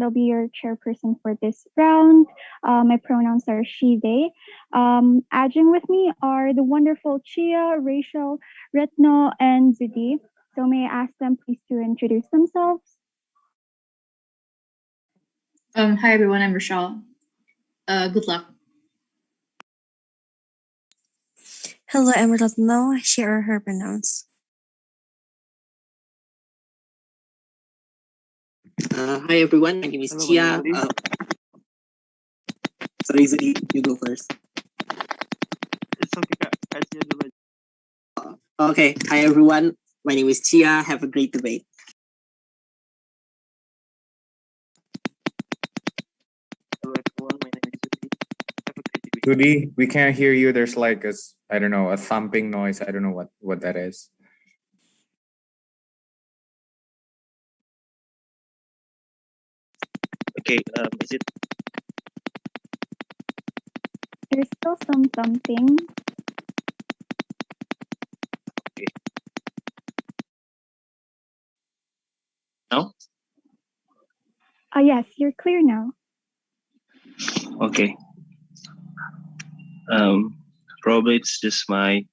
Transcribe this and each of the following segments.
I'll be your chairperson for this round. My pronouns are she, they. Adding with me are the wonderful Chia, Rachel, Retno, and Zudi. So may I ask them please to introduce themselves? Hi everyone, I'm Rochelle. Good luck. Hello, I'm Retno. She or her pronouns. Hi everyone, my name is Chia. Sorry, Zudi, you go first. It's okay, Kak. Asia dulu. Okay, hi everyone, my name is Chia. Have a great debate. Hello everyone, my name is Zudi. Have a great debate. Rudy, we can't hear you. There's like I don't know, a thumping noise. I don't know what that is. Okay, is it? There's still some thumping. Okay. Now? Yes, you're clear now. Okay. Probably it's just my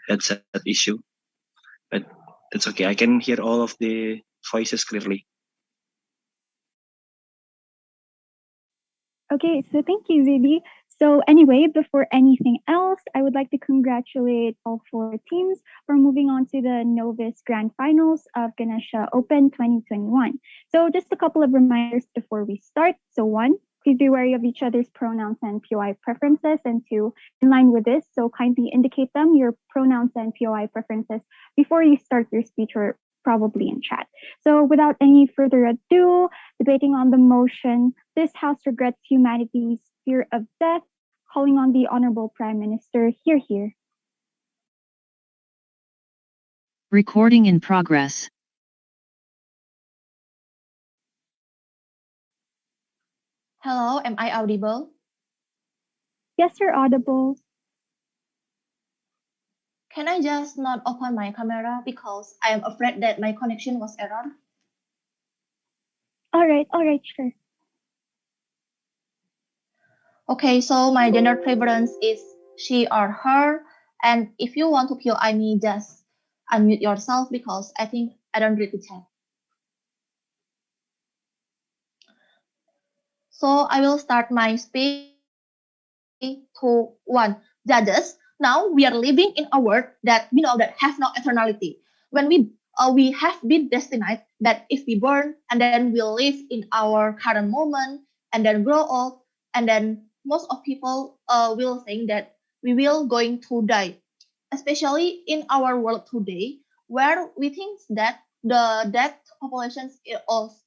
headset issue, but it's okay. I can hear all of the voices clearly. Okay, so thank you, Zidi. So anyway, before anything else, I would like to congratulate all four teams for moving on to the Novice Grand Finals of Ganesha Open 2021. So just a couple of reminders before we start. So one, please be wary of each other's pronouns and POI preferences. And two, in line with this, so kindly indicate them, your pronouns and POI preferences, before you start your speech or probably in chat. So without any further ado, debating on the motion, this House regrets humanity's fear of death, calling on the Honorable Prime Minister, hear. Recording in progress. Hello, am I audible? Yes, you're audible. Can I just not open my camera because I am afraid that my connection was error? All right, sure. Okay, so my gender preference is she or her. And if you want to POI me, just unmute yourself because I think I don't read the chat. So I will start my speech. 3, 2, 1. Judges, now we are living in a world that we know that have no eternality. When we have been destined that if we born and then we'll live in our current moment and then grow old, and then most of people will think that we will going to die, especially in our world today where we think that the death population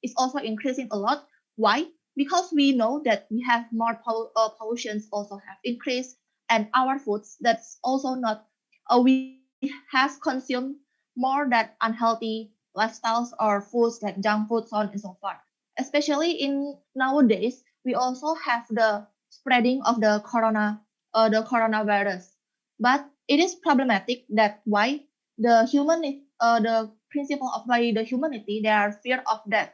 is also increasing a lot. Why? Because we know that we have more pollutions also have increased, and our foods that's also not we have consumed more that unhealthy lifestyles or foods like junk food, so on and so forth. Especially in nowadays, we also have the spreading of the coronavirus. But it is problematic that why the principle of why the humanity they are fear of death.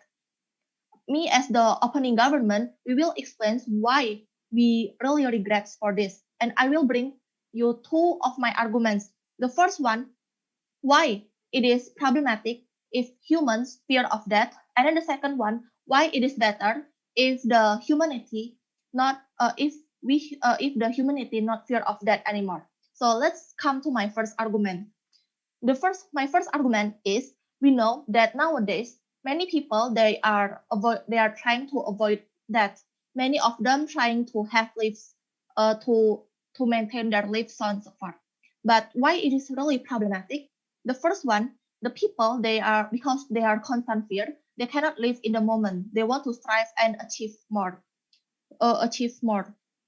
Me as the opening government, we will explain why we really regret for this, and I will bring you two of my arguments. The first one, why it is problematic if humans fear of death, and then the second one, why it is better if the humanity not if the humanity not fear of death anymore. So let's come to my first argument. My first argument is we know that nowadays many people they are trying to avoid death. Many of them trying to have lives to maintain their lives, so on and so forth. But why it is really problematic? The first one, the people because they are constant fear, they cannot live in the moment. They want to strive and achieve more.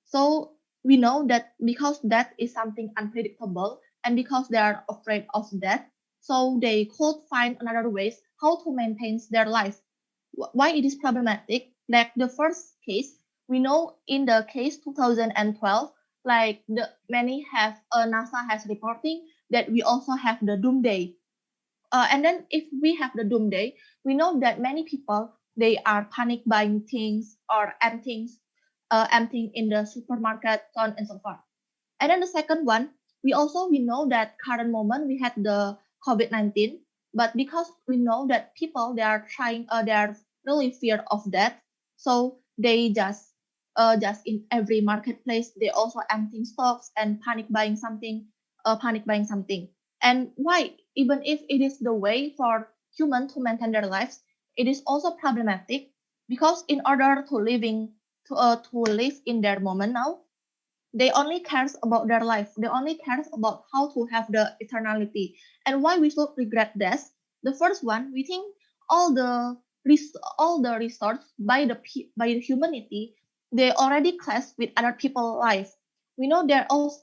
So we know that because death is something unpredictable, and because they are afraid of death, so they could find another ways how to maintain their life. Why it is problematic? Like the first case, we know in the case 2012, like NASA has reporting that we also have the doomsday. And then if we have the doomsday, we know that many people they are panic buying things or emptying in the supermarket, so on and so forth. And then the second one, we know that current moment we had the COVID-19, but because we know that people they are really feared of that, so they just in every marketplace they also emptying stocks and panic buying something. And why? Even if it is the way for human to maintain their lives, it is also problematic because in order to live in their moment now, they only cares about their life. They only cares about how to have the eternality. And why we should regret this? The first one, we think all the all the resource by the humanity, they already clash with other people's life. We know there also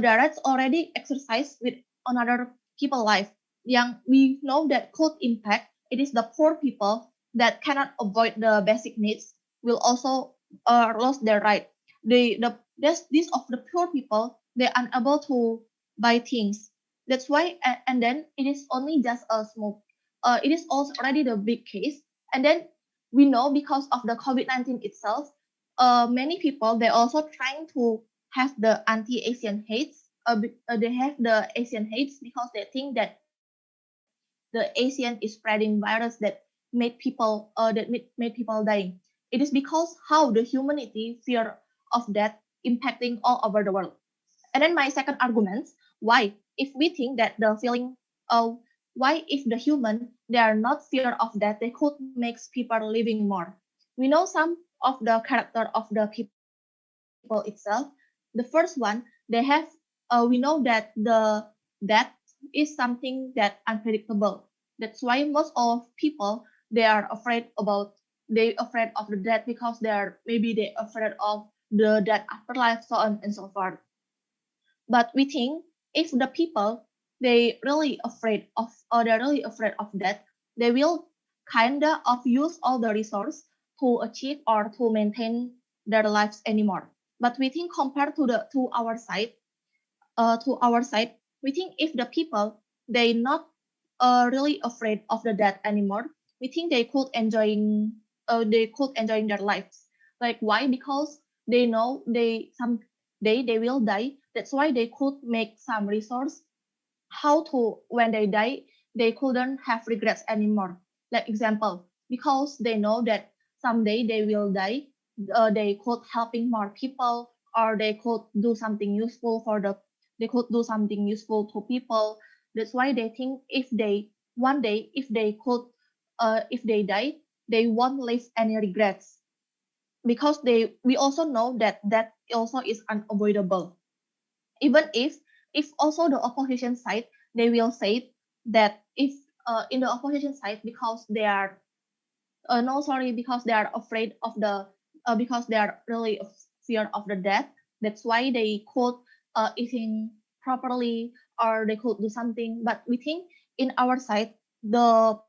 direct already exercise with another people's life. Yang we know that could impact it is the poor people that cannot avoid the basic needs will also lose their right. These of the poor people they're unable to buy things. That's why and then it is only just a small it is also already the big case. And then we know because of the COVID-19 itself, many people they're also trying to have the anti-Asian hates. They have the Asian hates because they think that the Asian is spreading virus that made people dying. It is because how the humanity fear of death impacting all over the world. And then my second argument, why? If we think that the feeling, why if the human, they are not fear of death, they could make people living more. We know some of the character of the people itself. The first one, they have, we know that the death is something that unpredictable. That's why most of people, they are afraid of the death because maybe they afraid of the death afterlife, so on and so forth. But we think if the people they're really afraid of that, they will kinda of use all the resource to achieve or to maintain their lives anymore. But we think compared to the to our side, we think if the people they not really afraid of the death anymore, we think they could enjoying their lives. Like why? Because they know they someday they will die. That's why they could make some resource how to when they die they couldn't have regrets anymore. Like example, because they know that someday they will die, they could helping more people or they could do something useful they could do something useful to people. That's why they think if they one day if they die they won't leave any regrets because they we also know that that also is unavoidable. Even if also the opposition side they will say that if in the opposition side because they are no sorry because they are afraid of the because they are really fear of the death. That's why they could eating properly or they could do something. But we think in our side those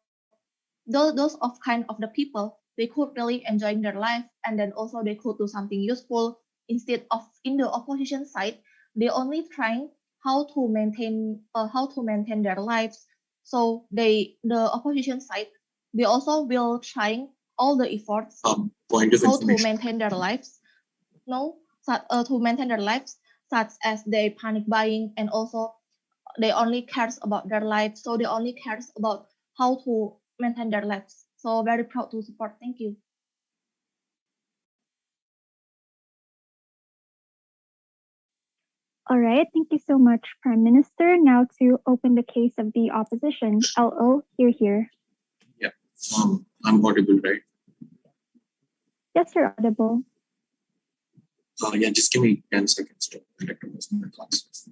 of kind of the people they could really enjoying their life and then also they could do something useful instead of in the opposition side they only trying how to maintain their lives. So the opposition side they also will trying all the efforts Point of how to information. maintain their lives no to maintain their lives such as they panic buying and also they only cares about their lives so they only cares about how to maintain their lives. So very proud to support. Thank you. All right, thank you so much, Prime Minister. Now to open the case of the opposition. LO, here. Yeah, I'm audible, right? Yes, you're audible. Yeah, just give me 10 seconds to connect to my class.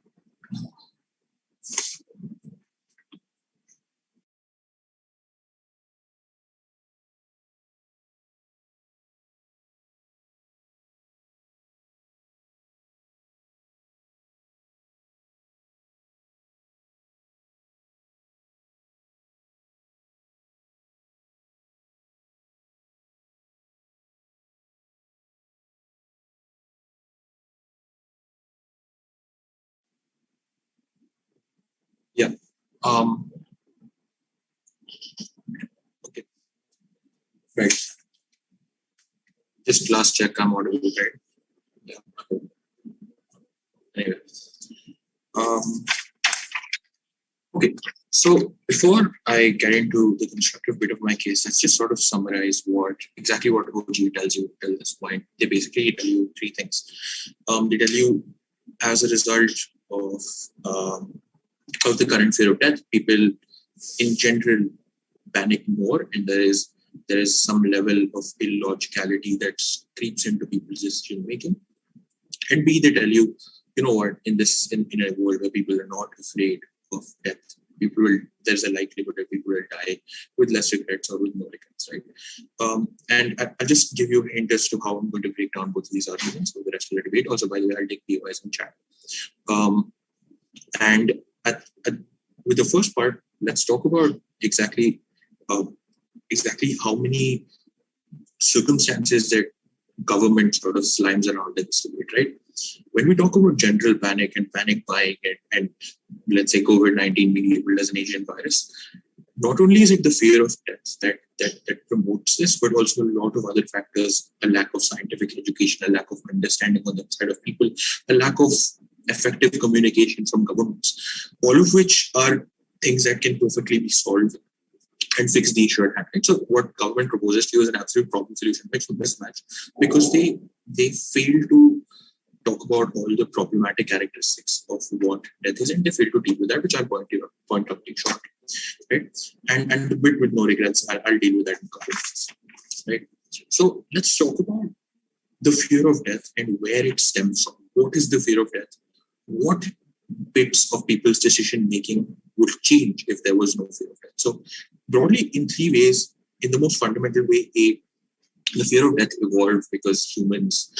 Yeah. Okay. Right. Just last check, I'm audible, right? Yeah. Anyway. Okay. So before I get into the constructive bit of my case, let's just sort of summarize exactly what OG tells you till this point. They basically tell you three things. They tell you, as a result of the current fear of death, people in general panic more, and there is some level of illogicality that creeps into people's decision making. And B, they tell you, you know what, in a world where people are not afraid of death, there's a likelihood that people will die with less regrets or with no regrets, right? And I'll just give you a hint as to how I'm going to break down both of these arguments for the rest of the debate. Also, by the way, I'll take POIs in chat. And with the first part, let's talk about exactly how many circumstances that government sort of slimes around in this debate, right? When we talk about general panic and panic buying and let's say COVID-19 being labeled as an Asian virus, not only is it the fear of death that promotes this, but also a lot of other factors, a lack of scientific education, a lack of understanding on the side of people, a lack of effective communication from governments, all of which are things that can perfectly be solved and fix the issue at hand. So what government proposes to you is an absolute problem solution mismatch, because they fail to talk about all the problematic characteristics of what death is, and they fail to deal with that, which I'll point out in short. Right? And the bit with no regrets, I'll deal with that in a couple of minutes. Right? So let's talk about the fear of death and where it stems from. What is the fear of death? What bits of people's decision making would change if there was no fear of death? So broadly, in three ways. In the most fundamental way, the fear of death evolved because humans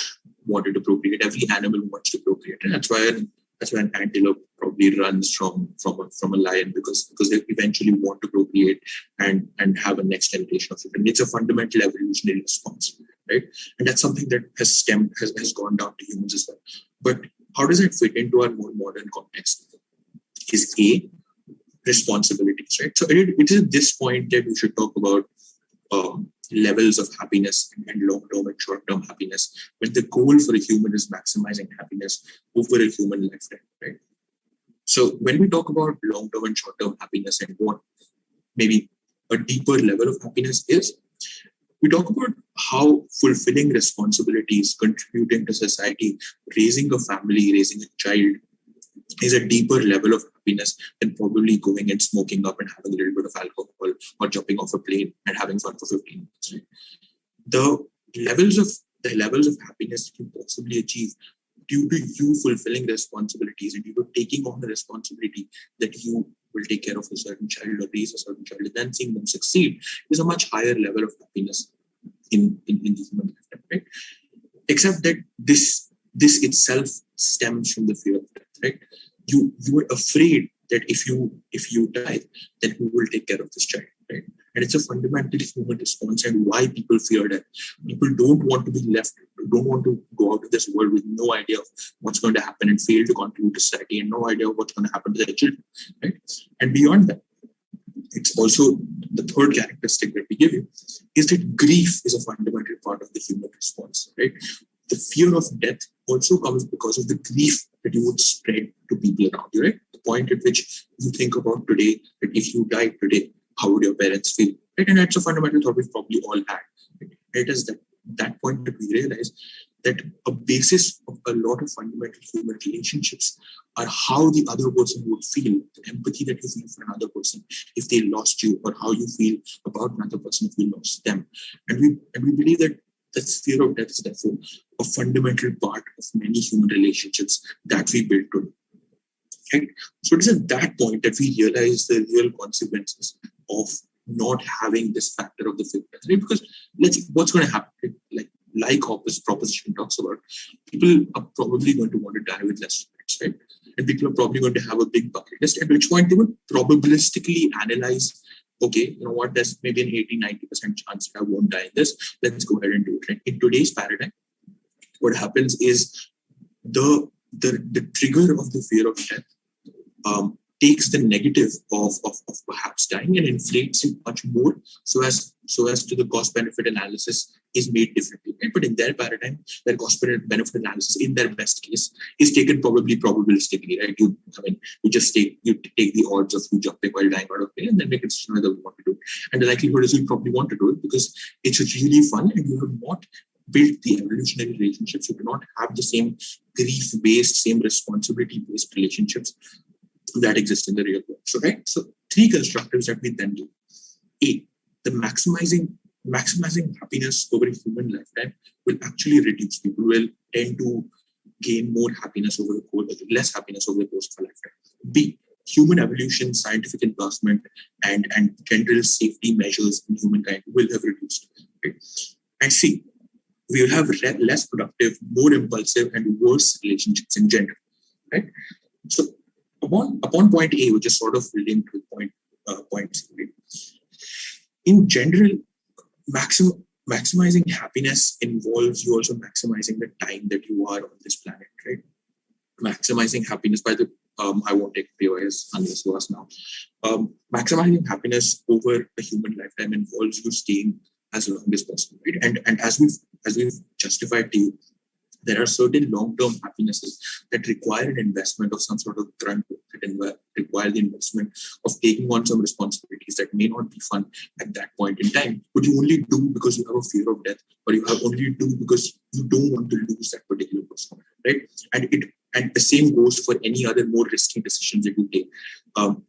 wanted to procreate. Every animal wants to procreate, and that's why an antelope probably runs from a lion, because they eventually want to procreate and have a next generation of children. It's a fundamental evolutionary response, right? And that's something that has gone down to humans as well. But how does it fit into our more modern context? Is A, responsibilities, right? So it is at this point that we should talk about levels of happiness and long-term and short-term happiness, when the goal for a human is maximizing happiness over a human lifetime, right? So when we talk about long-term and short-term happiness and what maybe a deeper level of happiness is, we talk about how fulfilling responsibilities, contributing to society, raising a family, raising a child is a deeper level of happiness than probably going and smoking up and having a little bit of alcohol or jumping off a plane and having fun for 15 minutes. Right? The levels of happiness you can possibly achieve due to you fulfilling responsibilities and you taking on the responsibility that you will take care of a certain child or raise a certain child and then seeing them succeed is a much higher level of happiness in the human lifetime, right? Except that this itself stems from the fear of death, right? You were afraid that if you die, then who will take care of this child, right? And it's a fundamental human response, and why people fear death. People don't want to be left, don't want to go out of this world with no idea of what's going to happen and fail to contribute to society and no idea of what's going to happen to their children, right? And beyond that, it's also the third characteristic that we give you is that grief is a fundamental part of the human response, right? The fear of death also comes because of the grief that you would spread to people around you, right? The point at which you think about today, that if you died today, how would your parents feel, right? And that's a fundamental thought we've probably all had. Right? It is that point that we realize that a basis of a lot of fundamental human relationships are how the other person would feel, the empathy that you feel for another person if they lost you, or how you feel about another person if you lost them. And we believe that the fear of death is therefore a fundamental part of many human relationships that we build today. Right? So it is at that point that we realize the real consequences of not having this factor of the fear of death. Right? Because what's going to happen? Like opposite proposition talks about, people are probably going to want to die with less regrets, right? And people are probably going to have a big bucket list, at which point they would probabilistically analyze, okay, you know what, there's maybe an 80-90% chance that I won't die in this. Let's go ahead and do it. Right? In today's paradigm, what happens is the trigger of the fear of death takes the negative of perhaps dying and inflates it much more so as to the cost benefit analysis is made differently. Right? But in their paradigm, their cost benefit analysis in their best case is taken probably probabilistically, right? You just take the odds of you jumping while dying out of pain and then make a decision whether you want to do it. And the likelihood is you probably want to do it because it's really fun and you have not built the evolutionary relationships. You do not have the same grief-based, same responsibility-based relationships that exist in the real world. So, right? So 3 constructives that we then do. A, the maximizing happiness over a human lifetime will actually reduce. People will tend to gain more happiness over the course, less happiness over the course of a lifetime. B, human evolution, scientific advancement, and general safety measures in humankind will have reduced. Right? And C, we will have less productive, more impulsive, and worse relationships in general. Right? So upon point A, which is sort of linked with point C, right? In general, maximizing happiness involves you also maximizing the time that you are on this planet, right? Maximizing happiness by the I won't take POS unless you ask now. Maximizing happiness over a human lifetime involves you staying as long as possible, right? And as we've justified to you, there are certain long-term happinesses that require an investment of some sort of grunt work, that require the investment of taking on some responsibilities that may not be fun at that point in time, but you only do because you have a fear of death, or you only do because you don't want to lose that particular person, right? And the same goes for any other more risky decisions that you take.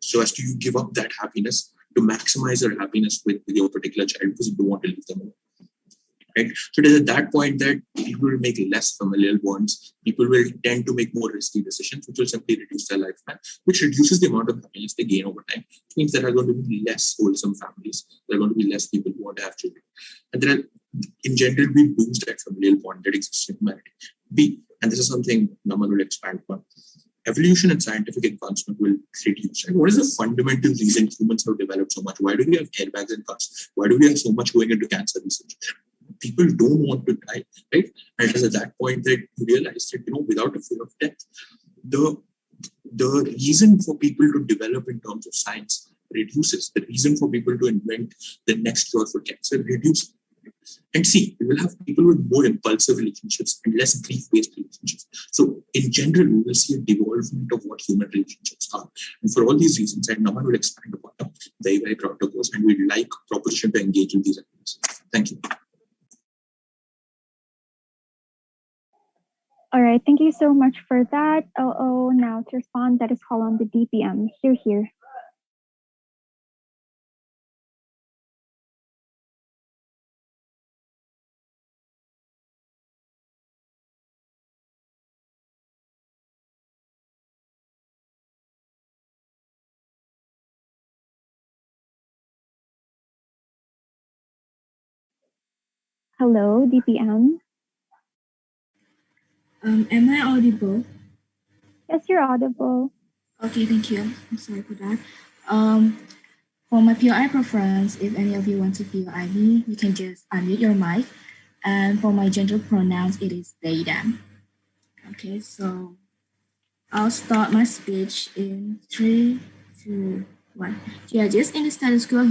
So as to you give up that happiness to maximize your happiness with your particular child because you don't want to leave them alone. Right? So it is at that point that people will make less familial bonds. People will tend to make more risky decisions, which will simply reduce their lifespan, which reduces the amount of happiness they gain over time. Which means there are going to be less wholesome families. There are going to be less people who want to have children. And there are, in general, we lose that familial bond that exists in humanity. B, and this is something Naman will expand upon, evolution and scientific advancement will reduce. Right? What is the fundamental reason humans have developed so much? Why do we have airbags in cars? Why do we have so much going into cancer research? People don't want to die, right? And it is at that point that you realize that, without a fear of death, the reason for people to develop in terms of science reduces. The reason for people to invent the next cure for cancer reduces. And see, we will have people with more impulsive relationships and less grief-based relationships. So in general, we will see a devolvement of what human relationships are. And for all these reasons, and Naman will expand upon them, very, very proud of those, and we'd like proposition to engage in these activities. Thank you. All right, thank you so much for that. Now to respond, that is call on the DPM. Here. Hello, DPM. Am I audible? Yes, you're audible. Okay, thank you. I'm sorry for that. For my POI preference, if any of you want to POI me, you can just unmute your mic. And for my gender pronouns, it is they, them. Okay, so I'll start my speech in 3, 2, 1. Yeah, just in the status quo,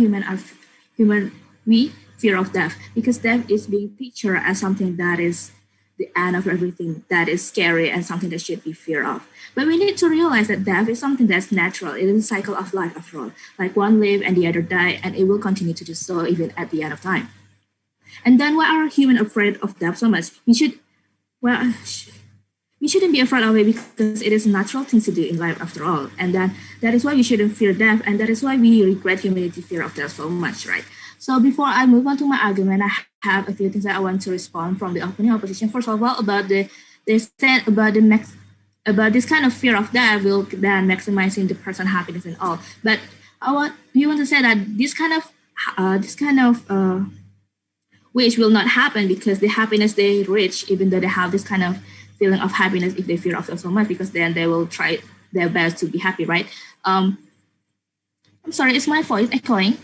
we fear of death because death is being pictured as something that is the end of everything, that is scary and something that should be feared of. But we need to realize that death is something that's natural. It is a cycle of life after all. Like one live and the other die, and it will continue to do so even at the end of time. And then why are humans afraid of death so much? We shouldn't be afraid of it because it is a natural thing to do in life after all. And then that is why we shouldn't fear death, and that is why we regret humanity fear of death so much, right? So before I move on to my argument, I have a few things that I want to respond from the opening opposition. First of all, about they said about this kind of fear of death will then maximizing the person happiness and all. But we want to say that this kind of wish will not happen because the happiness they reach, even though they have this kind of feeling of happiness, if they fear of them so much, because then they will try their best to be happy, right? I'm sorry, is my voice echoing?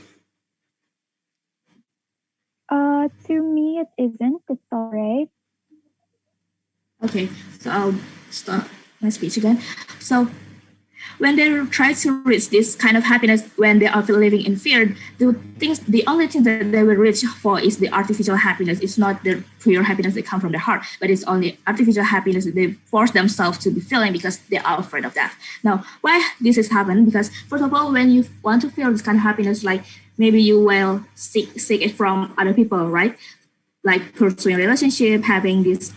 To me, it isn't. It's all right. Okay, so I'll start my speech again. So when they try to reach this kind of happiness, when they are living in fear, the only thing that they will reach for is the artificial happiness. It's not the pure happiness that comes from their heart, but it's only artificial happiness that they force themselves to be feeling because they are afraid of that. Now, why this is happening? Because first of all, when you want to feel this kind of happiness, like maybe you will seek it from other people, right? Like pursuing a relationship, having this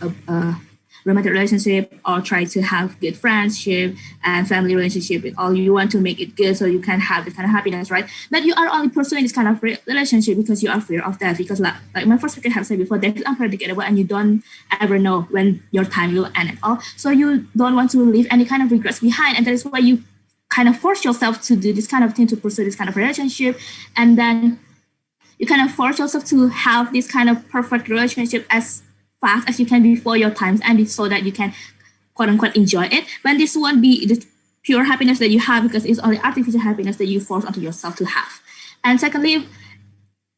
romantic relationship, or try to have good friendship and family relationship. All you want to make it good so you can have this kind of happiness, right? But you are only pursuing this kind of relationship because you are fear of death. Because like my first speaker have said before, death is unpredictable and you don't ever know when your time will end at all. So you don't want to leave any kind of regrets behind, and that is why you kind of force yourself to do this kind of thing, to pursue this kind of relationship, and then you kind of force yourself to have this kind of perfect relationship as fast as you can before your times end, so that you can quote unquote enjoy it. But this won't be the pure happiness that you have, because it's only artificial happiness that you force onto yourself to have. And secondly,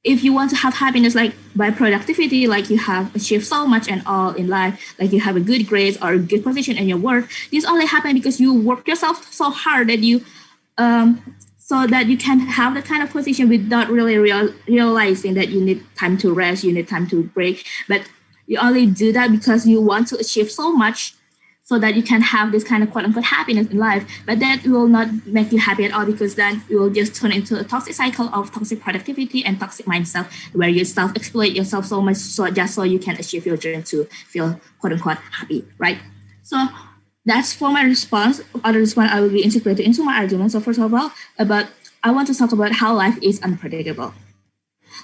if you want to have happiness like by productivity, like you have achieved so much and all in life, like you have a good grades or a good position in your work, this only happens because you work yourself so hard that you so that you can have that kind of position without really realizing that you need time to rest, you need time to break. But you only do that because you want to achieve so much so that you can have this kind of quote unquote happiness in life. But that will not make you happy at all, because then you will just turn into a toxic cycle of toxic productivity and toxic mindset, where you self-exploit yourself so much just so you can achieve your dream to feel quote unquote happy, right? So that's for my response. Other response I will be integrated into my argument. So first of all, I want to talk about how life is unpredictable.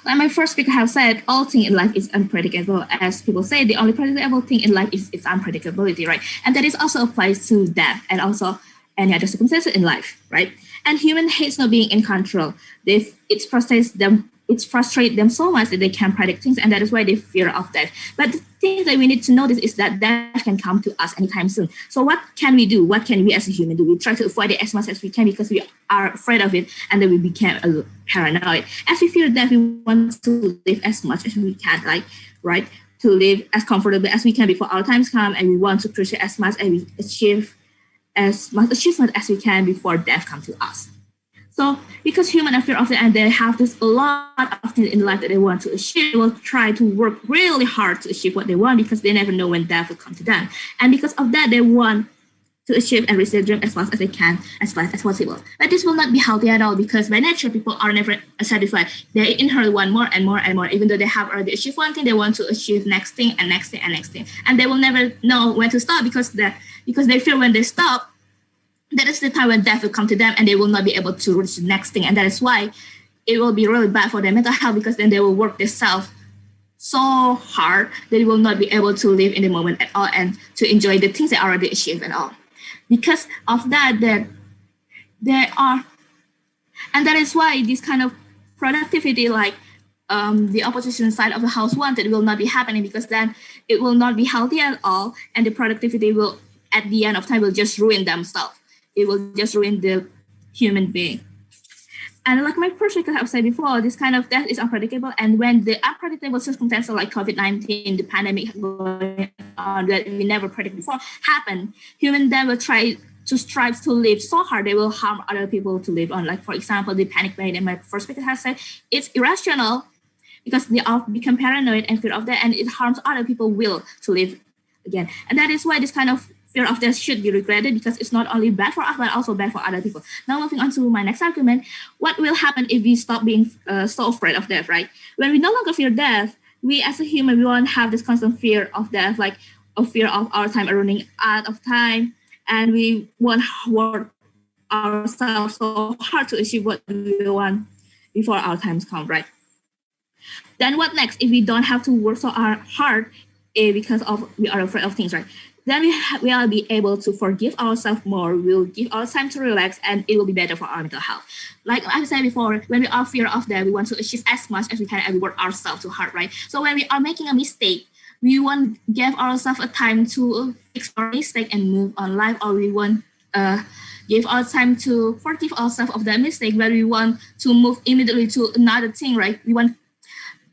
Like my first speaker have said, all things in life is unpredictable. As people say, the only predictable thing in life is its unpredictability, right? And that is also applies to death and also any other circumstances in life, right? And human hates not being in control. It frustrates them so much that they can't predict things, and that is why they fear of death. But the thing that we need to notice is that death can come to us anytime soon. So what can we do? What can we as a human do? We try to avoid it as much as we can because we are afraid of it, and then we become paranoid. As we fear death, we want to live as much as we can, like, right? To live as comfortably as we can before our times come, and we want to pursue as much as we achieve as much achievement as we can before death comes to us. So because humans are fear of the end, they have this a lot of things in life that they want to achieve. They will try to work really hard to achieve what they want because they never know when death will come to them. And because of that, they want to achieve and reach their dream as fast as they can, as fast as possible. But this will not be healthy at all, because by nature, people are never satisfied. They inherit one more and more and more. Even though they have already achieved one thing, they want to achieve next thing and next thing and next thing. And they will never know when to stop because they feel when they stop, that is the time when death will come to them and they will not be able to reach the next thing. And that is why it will be really bad for their mental health, because then they will work themselves so hard that they will not be able to live in the moment at all and to enjoy the things they already achieved and all. Because of that, there are, and that is why this kind of productivity, like the opposition side of the house wanted, will not be happening, because then it will not be healthy at all, and the productivity will, at the end of time, will just ruin themselves. It will just ruin the human being. And like my first speaker have said before, this kind of death is unpredictable. And when the unpredictable circumstances like COVID-19, the pandemic going on that we never predicted before happen, humans then will strive to live so hard they will harm other people to live on. Like for example, the panic buying, and my first speaker has said it's irrational because they all become paranoid and fear of that, and it harms other people's will to live again. And that is why this kind of fear of death should be regretted, because it's not only bad for us, but also bad for other people. Now moving on to my next argument, what will happen if we stop being so afraid of death, right? When we no longer fear death, we as a human, we won't have this constant fear of death, like a fear of our time running out of time, and we won't work ourselves so hard to achieve what we want before our times come, right? Then what next if we don't have to work so hard because we are afraid of things, right? Then we will be able to forgive ourselves more. We'll give our time to relax, and it will be better for our mental health. Like I said before, when we are fear of that, we want to achieve as much as we can, and we work ourselves too hard, right? So when we are making a mistake, we won't give ourselves a time to fix our mistake and move on life, or we won't give our time to forgive ourselves of that mistake, but we want to move immediately to another thing, right? We want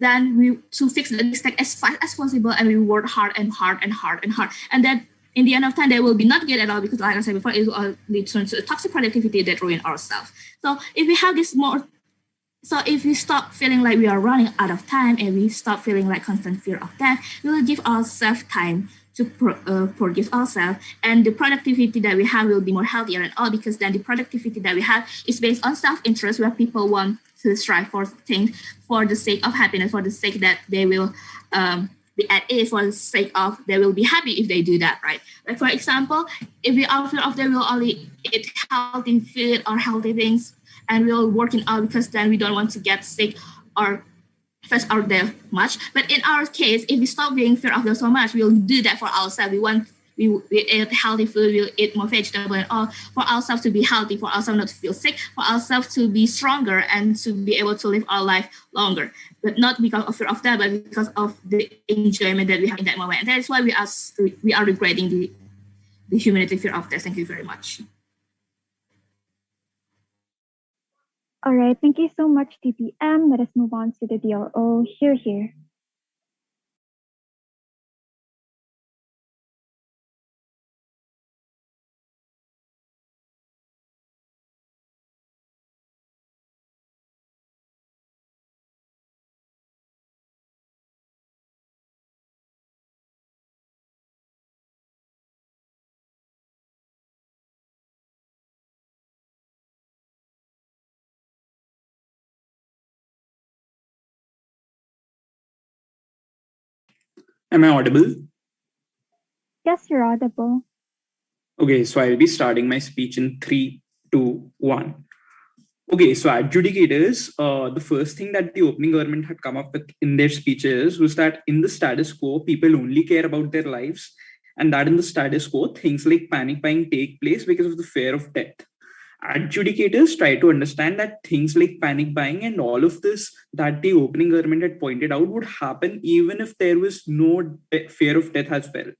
to fix the mistake as fast as possible, and we work hard and hard and hard and hard. And that in the end of time, they will be not good at all because, like I said before, it will all lead to toxic productivity that ruin ourselves. So if we have this more, so if we stop feeling like we are running out of time and we stop feeling like constant fear of death, we will give ourselves time to forgive ourselves, and the productivity that we have will be more healthier and all, because then the productivity that we have is based on self-interest, where people want to strive for things for the sake of happiness, for the sake that they will be at ease, for the sake of they will be happy if they do that, right? Like for example, if we are fear of they will only eat healthy food or healthy things, and we'll working out because then we don't want to get sick or stress out there much. But in our case, if we stop being fear of them so much, we'll do that for ourselves. We eat healthy food, we'll eat more vegetable and all for ourselves to be healthy, for ourselves not to feel sick, for ourselves to be stronger and to be able to live our life longer. But not because of fear of that, but because of the enjoyment that we have in that moment. And that is why we are regretting the humanity fear of death. Thank you very much. All right, thank you so much, TPM. Let us move on to the DLO. Here. Am I audible? Yes, you're audible. Okay, so I'll be starting my speech in 3, 2, 1. Okay, so adjudicators, the first thing that the opening government had come up with in their speeches was that in the status quo, people only care about their lives, and that in the status quo, things like panic buying take place because of the fear of death. Adjudicators try to understand that things like panic buying and all of this that the opening government had pointed out would happen even if there was no fear of death as well.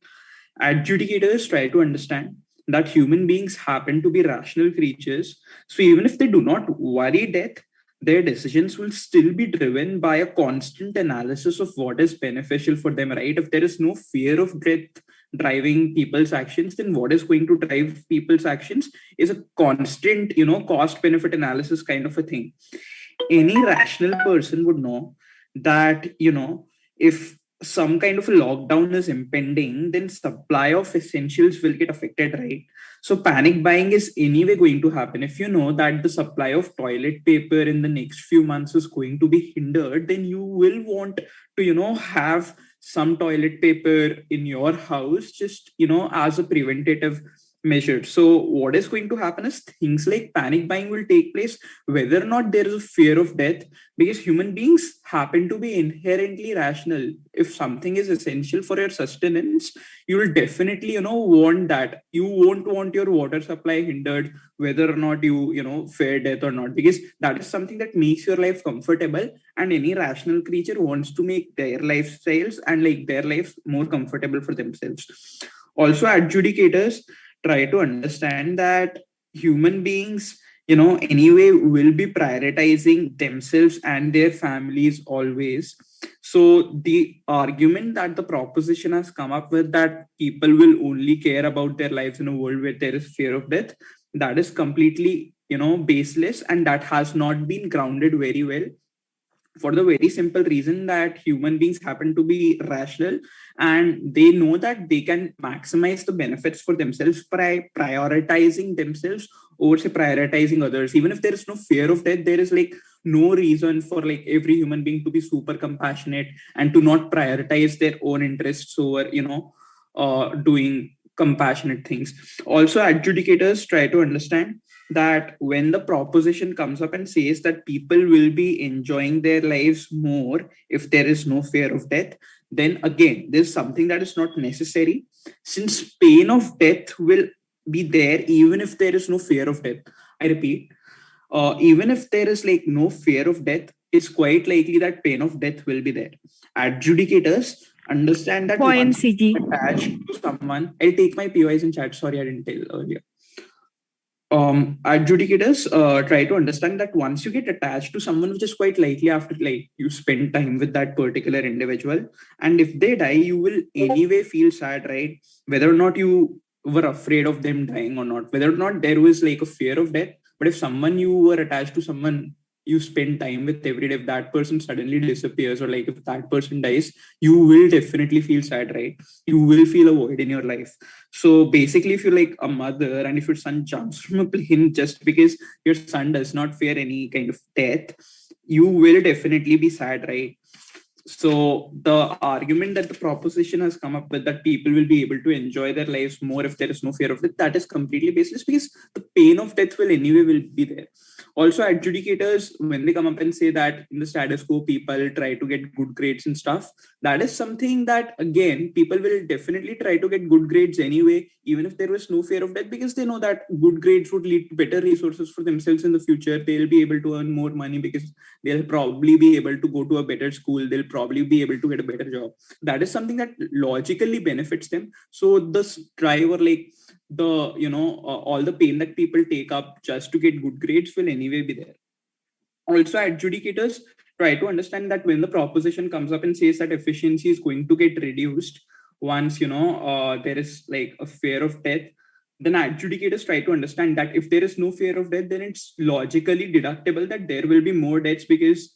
Adjudicators try to understand that human beings happen to be rational creatures. So even if they do not worry death, their decisions will still be driven by a constant analysis of what is beneficial for them, right? If there is no fear of death driving people's actions, then what is going to drive people's actions is a constant, cost benefit analysis kind of a thing. Any rational person would know that, if some kind of a lockdown is impending, then supply of essentials will get affected, right? So panic buying is anyway going to happen. If you know that the supply of toilet paper in the next few months is going to be hindered, then you will want to, have some toilet paper in your house, just, as a preventative measure. So what is going to happen is things like panic buying will take place whether or not there is a fear of death, because human beings happen to be inherently rational. If something is essential for your sustenance, you will definitely want that. You won't want your water supply hindered whether or not you fear death or not, because that is something that makes your life comfortable, and any rational creature wants to make their lifestyles and like their lives more comfortable for themselves. Also, adjudicators try to understand that human beings, anyway, will be prioritizing themselves and their families always. So the argument that the proposition has come up with, that people will only care about their lives in a world where there is fear of death, that is completely, baseless, and that has not been grounded very well, for the very simple reason that human beings happen to be rational, and they know that they can maximize the benefits for themselves by prioritizing themselves over, say, prioritizing others. Even if there is no fear of death, there is like no reason for like every human being to be super compassionate and to not prioritize their own interests over, doing compassionate things. Also, adjudicators try to understand that when the proposition comes up and says that people will be enjoying their lives more if there is no fear of death, then again, there's something that is not necessary, since pain of death will be there even if there is no fear of death. I repeat, even if there is like no fear of death, it's quite likely that pain of death will be there. Adjudicators understand that Point, once CG. attached to someone, I'll take my POIs in chat. Sorry, I didn't tell earlier. adjudicators try to understand that once you get attached to someone, which is quite likely after like you spend time with that particular individual, and if they die, you will anyway feel sad, right? Whether or not you were afraid of them dying or not, whether or not there was like a fear of death, but if someone you were attached to, someone you spend time with every day, if that person suddenly disappears or like if that person dies, you will definitely feel sad, right? You will feel a void in your life. So basically, if you're like a mother and if your son jumps from a plane just because your son does not fear any kind of death, you will definitely be sad, right? So the argument that the proposition has come up with, that people will be able to enjoy their lives more if there is no fear of death, that is completely baseless, because the pain of death will anyway will be there. Also, adjudicators, when they come up and say that in the status quo people try to get good grades and stuff, that is something that again people will definitely try to get good grades anyway, even if there was no fear of death, because they know that good grades would lead to better resources for themselves in the future. They'll be able to earn more money because they'll probably be able to go to a better school, they'll probably be able to get a better job. That is something that logically benefits them. So this drive, or like the all the pain that people take up just to get good grades will anyway be there. Also, adjudicators try to understand that when the proposition comes up and says that efficiency is going to get reduced once there is like a fear of death, then adjudicators try to understand that if there is no fear of death, then it's logically deductible that there will be more deaths, because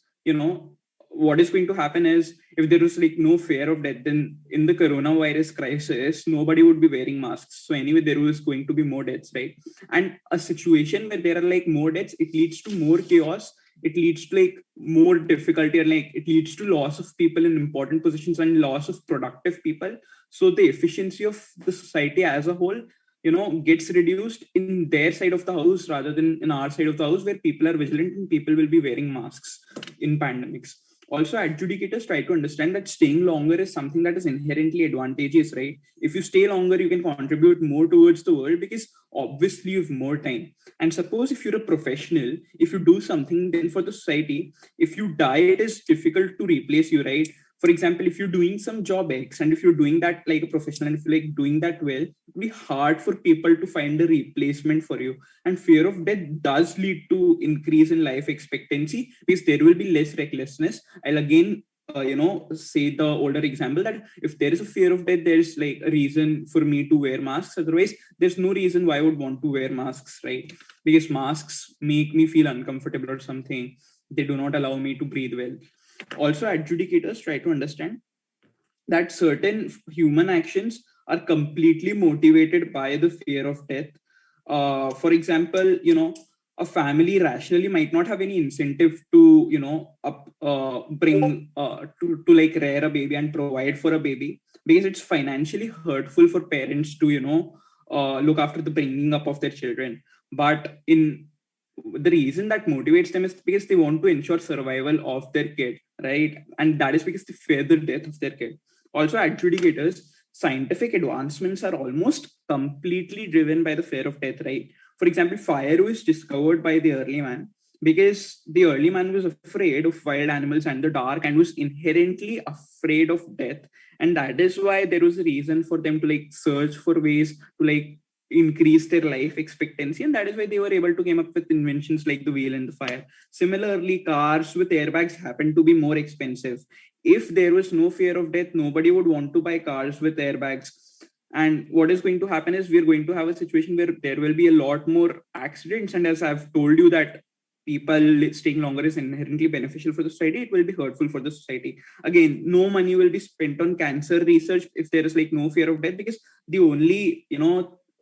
what is going to happen is, if there was like no fear of death, then in the coronavirus crisis nobody would be wearing masks, so anyway there was going to be more deaths, right? And a situation where there are like more deaths, it leads to more chaos, it leads to like more difficulty, and like it leads to loss of people in important positions and loss of productive people. So the efficiency of the society as a whole gets reduced in their side of the house rather than in our side of the house, where people are vigilant and people will be wearing masks in pandemics. Also, adjudicators try to understand that staying longer is something that is inherently advantageous, right? If you stay longer, you can contribute more towards the world because obviously you have more time. And suppose if you're a professional, if you do something then for the society, if you die, it is difficult to replace you, right? For example, if you're doing some job X and if you're doing that like a professional, and if you're like doing that well, it'd be hard for people to find a replacement for you. And fear of death does lead to increase in life expectancy because there will be less recklessness. I'll again say the older example that if there is a fear of death, there's like a reason for me to wear masks. Otherwise, there's no reason why I would want to wear masks, right? Because masks make me feel uncomfortable or something. They do not allow me to breathe well. Also, adjudicators try to understand that certain human actions are completely motivated by the fear of death. For example, a family rationally might not have any incentive to, bring to like rear a baby and provide for a baby, because it's financially hurtful for parents to, look after the bringing up of their children. But the reason that motivates them is because they want to ensure survival of their kid, right? And that is because they fear the death of their kid. Also, adjudicators, scientific advancements are almost completely driven by the fear of death, right? For example, fire was discovered by the early man because the early man was afraid of wild animals and the dark and was inherently afraid of death. And that is why there was a reason for them to like search for ways to like increase their life expectancy, and that is why they were able to come up with inventions like the wheel and the fire. Similarly, cars with airbags happen to be more expensive. If there was no fear of death, nobody would want to buy cars with airbags. And what is going to happen is we're going to have a situation where there will be a lot more accidents. And as I've told you that people staying longer is inherently beneficial for the society, it will be hurtful for the society. Again, no money will be spent on cancer research if there is like no fear of death, because the only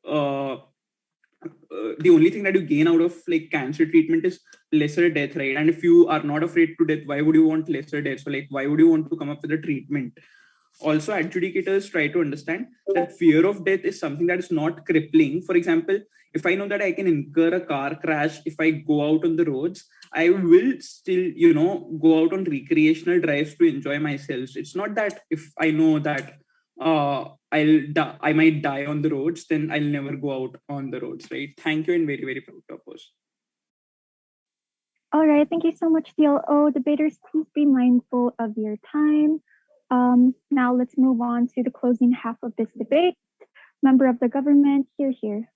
the only thing that you gain out of like cancer treatment is lesser death, right? And if you are not afraid to death, why would you want lesser death? So like, why would you want to come up with a treatment? Also, adjudicators try to understand that fear of death is something that is not crippling. For example, if I know that I can incur a car crash if I go out on the roads, I will still, go out on recreational drives to enjoy myself. It's not that if I know that I might die on the roads, then I'll never go out on the roads, right? Thank you, and very, very proud of us. All right, thank you so much, DLO. Debaters, please be mindful of your time. Now let's move on to the closing half of this debate. Member of the government, here.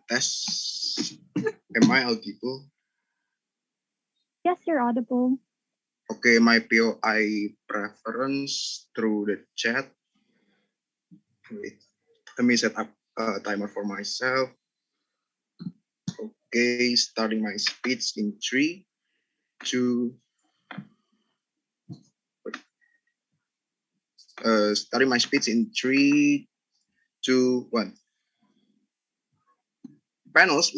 Test. Am I audible? Yes, you're audible. Okay, my POI preference through the chat. Wait, let me set up a timer for myself. Okay, starting my speech in 3, 2. Starting my speech in 3, 2, 1. Panels,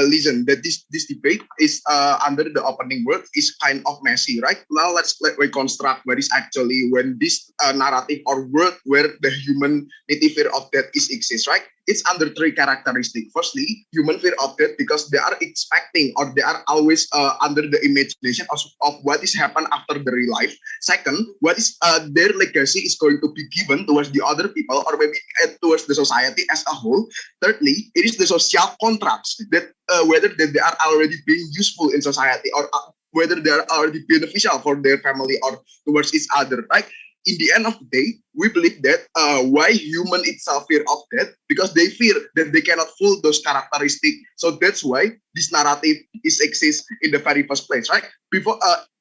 listen, that this debate is under the opening word is kind of messy, right? Now let's reconstruct what is actually when this narrative or word where the human native fear of death is exists, right? It's under 3 characteristics. Firstly, human fear of death because they are expecting or they are always under the imagination of what is happen after the real life. Second, what is their legacy is going to be given towards the other people or maybe towards the society as a whole. Thirdly, it is the social contracts that whether they are already being useful in society or whether they are already beneficial for their family or towards each other, right? In the end of the day, we believe that why human itself fear of death because they fear that they cannot fulfill those characteristics. So that's why this narrative is exists in the very first place, right? Before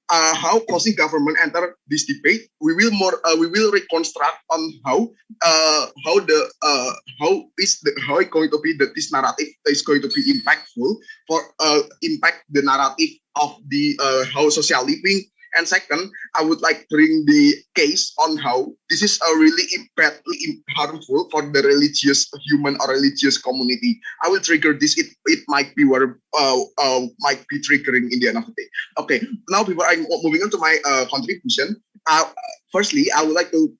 how closing government enter this debate, we will reconstruct on how it's going to be that this narrative is going to be impactful for impact the narrative of the how social living. And second, I would like to bring the case on how this is really badly harmful for the religious human or religious community. I will trigger this. It might be where might be triggering in the end of the day. Okay, now before I'm moving on to my contribution, firstly, I would like to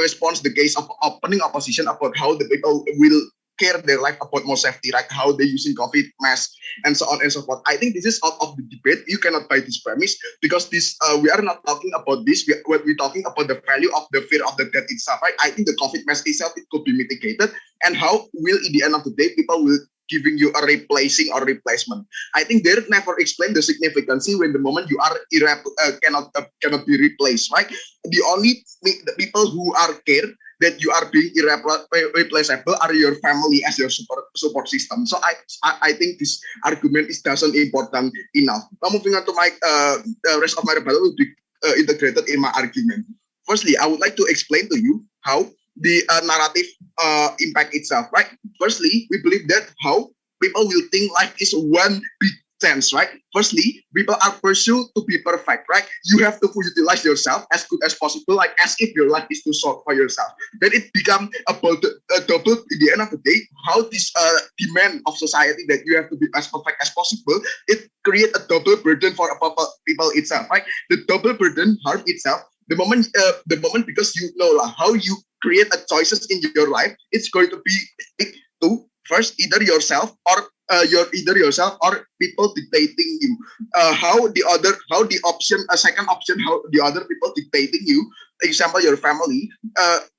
respond to the case of opening opposition about how the people will care their life about more safety, right? How they using COVID mask and so on and so forth. I think this is out of the debate. You cannot buy this premise because this we are not talking about this. We're talking about the value of the fear of the death itself, right? I think the COVID mask itself it could be mitigated, and how will in the end of the day people will giving you a replacing or replacement. I think they never explain the significance when the moment you are cannot be replaced, right? The only the people who are care that you are being replaceable are your family as your support system. So I think this argument is doesn't important enough. Now moving on to my the rest of my rebuttal will be integrated in my argument. Firstly, I would like to explain to you how the narrative impact itself, right? Firstly, we believe that how people will think life is one big chance, right? Firstly, people are pursued to be perfect, right? You have to utilize yourself as good as possible, like as if your life is too short for yourself. Then it becomes a double in the end of the day, how this demand of society that you have to be as perfect as possible, it creates a double burden for people itself, right? The double burden harm itself. The moment because you know how you create a choices in your life, it's going to be to first either yourself or yourself or people dictating you. How the option a second option how the other people dictating you. Example, your family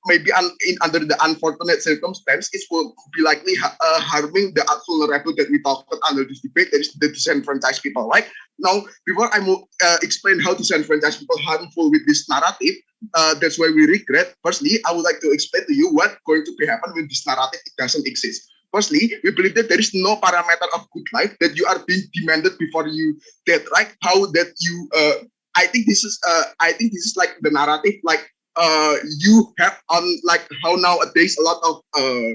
maybe under the unfortunate circumstance, it will be likely harming the vulnerable that we talked about under this debate. That is the disenfranchised people, right? Now, before I explain how disenfranchised people harmful with this narrative, that's why we regret. Firstly, I would like to explain to you what going to be happen when this narrative it doesn't exist. Firstly, we believe that there is no parameter of good life that you are being demanded before you dead, right? How that you I think this is like the narrative like you have on like how nowadays a lot of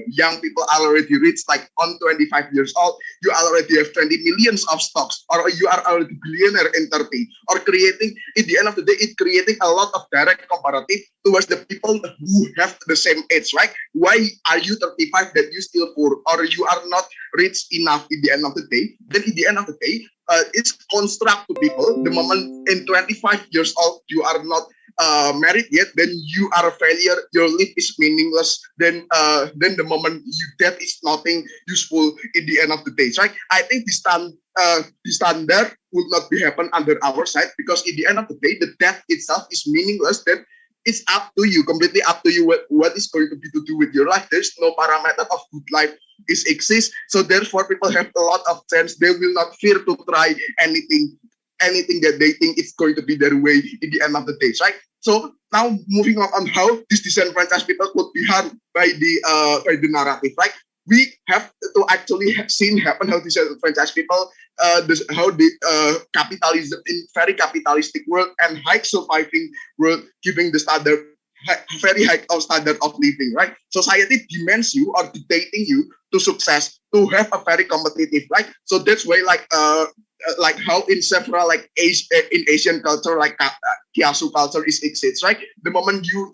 young people already reach like on 25 years old, you already have 20 millions of stocks, or you are already billionaire in 30, or creating at the end of the day it creating a lot of direct comparative towards the people who have the same age, right? Why are you 35 that you still poor, or you are not rich enough in the end of the day? Then in the end of the day it's construct to people the moment in 25 years old you are not married yet, then you are a failure, your life is meaningless, then the moment you death is nothing useful in the end of the day, right? I think the standard would not be happen under our side, because in the end of the day the death itself is meaningless. Then it's up to you, completely up to you what is going to be to do with your life. There's no parameter of good life is exist, so therefore people have a lot of chance. They will not fear to try anything that they think it's going to be their way in the end of the day, right? So now moving on how these disenfranchised people could be harmed by the narrative, right? we have to actually have seen happen how disenfranchised people, how the capitalism in very capitalistic world and high surviving world, giving the standard very high standard of living, right? Society demands you or dictating you to success, to have a very competitive, right? So that's why like how in several like in Asian culture, like Kiasu culture exists, right? The moment you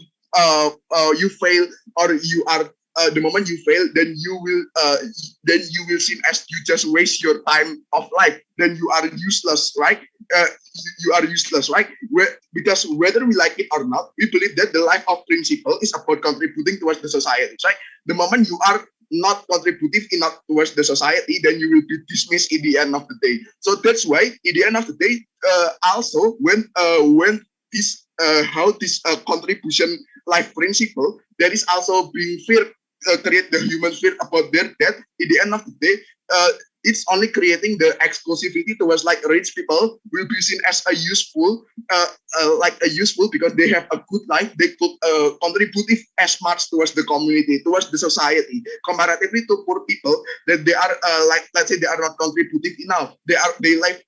fail or you are the moment you fail, then you will seen as you just waste your time of life. Then you are useless, right? You are useless, right? Because whether we like it or not, we believe that the life of principle is about contributing towards the society, right? The moment you are not contributive enough towards the society, then you will be dismissed in the end of the day. So that's why, in the end of the day, also when this how this contribution life principle, there is also being fear, create the human fear about their death. In the end of the day, it's only creating the exclusivity towards like rich people will be seen as a useful, because they have a good life. They could contribute as much towards the community, towards the society, comparatively to poor people that they are let's say they are not contributive enough. Their life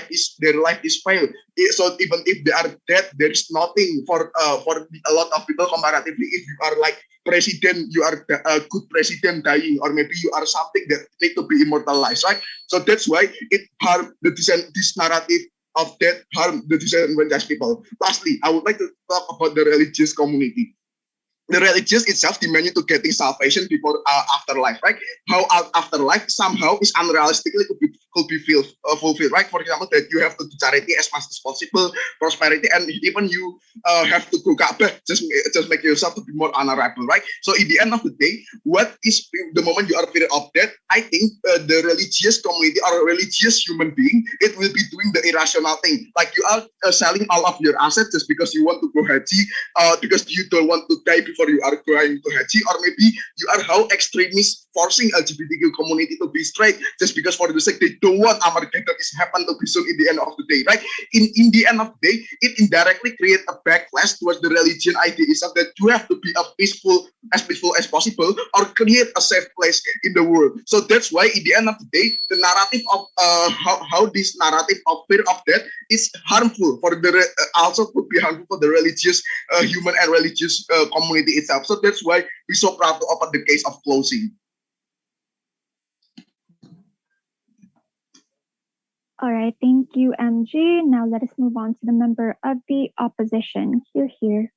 is failed. So even if they are dead, there is nothing for a lot of people comparatively. If you are like president, you are a good president dying, or maybe you are something that need to be immortalized, right? So that's why it harm this narrative of death harm the disenfranchised people. Lastly, I would like to talk about the religious community. The religious itself demand you to getting salvation before afterlife, right? How afterlife somehow is unrealistically could be fulfilled, right? For example, that you have to do charity as much as possible, prosperity, and even you have to go Kaabah, just make yourself to be more honorable, right? So in the end of the day, what is the moment you are fear of death? I think the religious community or a religious human being, it will be doing the irrational thing, like you are selling all of your assets just because you want to go haji, because you don't want to die before you are going to haji, or maybe you are how extremists forcing LGBTQ community to be straight just because for the sake they don't want Armageddon is happen to be soon in the end of the day, right? In the end of the day, it indirectly creates a backlash towards the religion idea itself that you have to be peaceful as possible or create a safe place in the world. So that's why in the end of the day, the narrative of how this narrative of fear of death is harmful for the also could be harmful for the religious human and religious community itself. So that's why we're so proud to open the case of closing. All right, thank you, MG. Now let us move on to the member of the opposition. Here.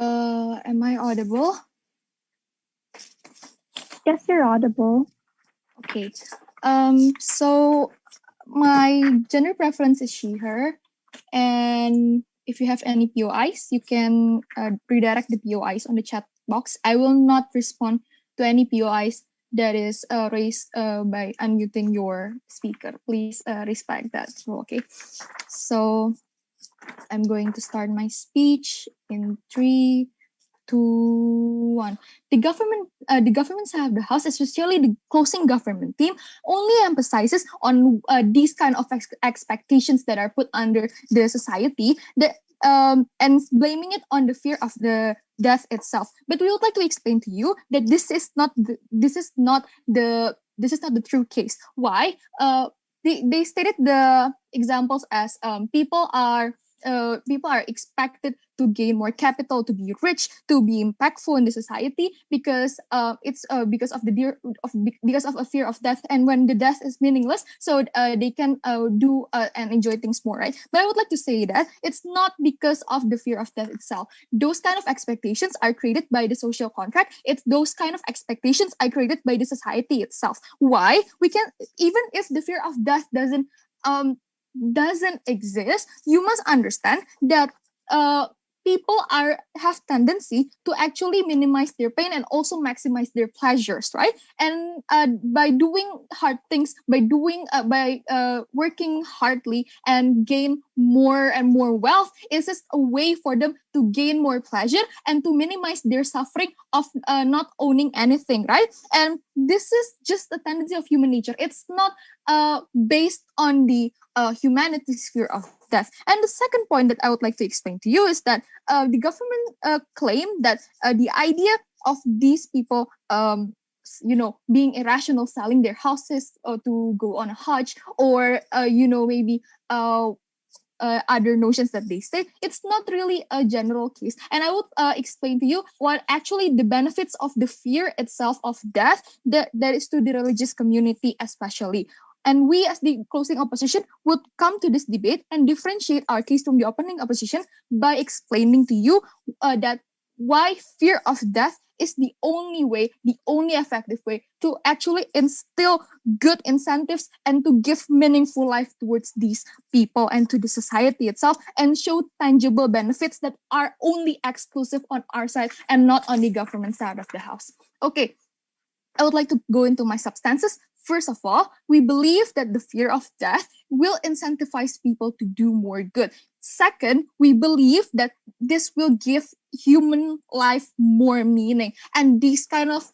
Am I audible? Yes, you're audible. Okay. So my gender preference is she, her. And if you have any POIs, you can redirect the POIs on the chat box. I will not respond to any POIs that is raised by unmuting your speaker. Please respect that. Okay. So I'm going to start my speech in 3, 2, 1. The government side of the house, especially the closing government team, only emphasizes on these kind of expectations that are put under the society, and blaming it on the fear of the death itself. But we would like to explain to you that this is not the true case. Why? They stated the examples as people are expected to gain more capital, to be rich, to be impactful in the society, because it's because of a fear of death. And when the death is meaningless, so they can do and enjoy things more, right? But I would like to say that it's not because of the fear of death itself. Those kind of expectations are created by the social contract. It's those kind of expectations are created by the society itself. Why? We can, even if the fear of death doesn't exist, you must understand that people have tendency to actually minimize their pain and also maximize their pleasures, right? And by doing hard things, by working hardly and gain more and more wealth is just a way for them to gain more pleasure and to minimize their suffering of not owning anything, right? And this is just a tendency of human nature. It's not based on the humanity's fear of death. And the second point that I would like to explain to you is that the government claim that the idea of these people being irrational, selling their houses or to go on a hajj, or maybe other notions that they say, it's not really a general case. And I would explain to you what actually the benefits of the fear itself of death that is to the religious community especially. And we, as the closing opposition, would come to this debate and differentiate our case from the opening opposition by explaining to you that why fear of death is the only way, the only effective way to actually instill good incentives and to give meaningful life towards these people and to the society itself, and show tangible benefits that are only exclusive on our side and not on the government side of the house. Okay, I would like to go into my substances. First of all, we believe that the fear of death will incentivize people to do more good. Second, we believe that this will give human life more meaning, and these kind of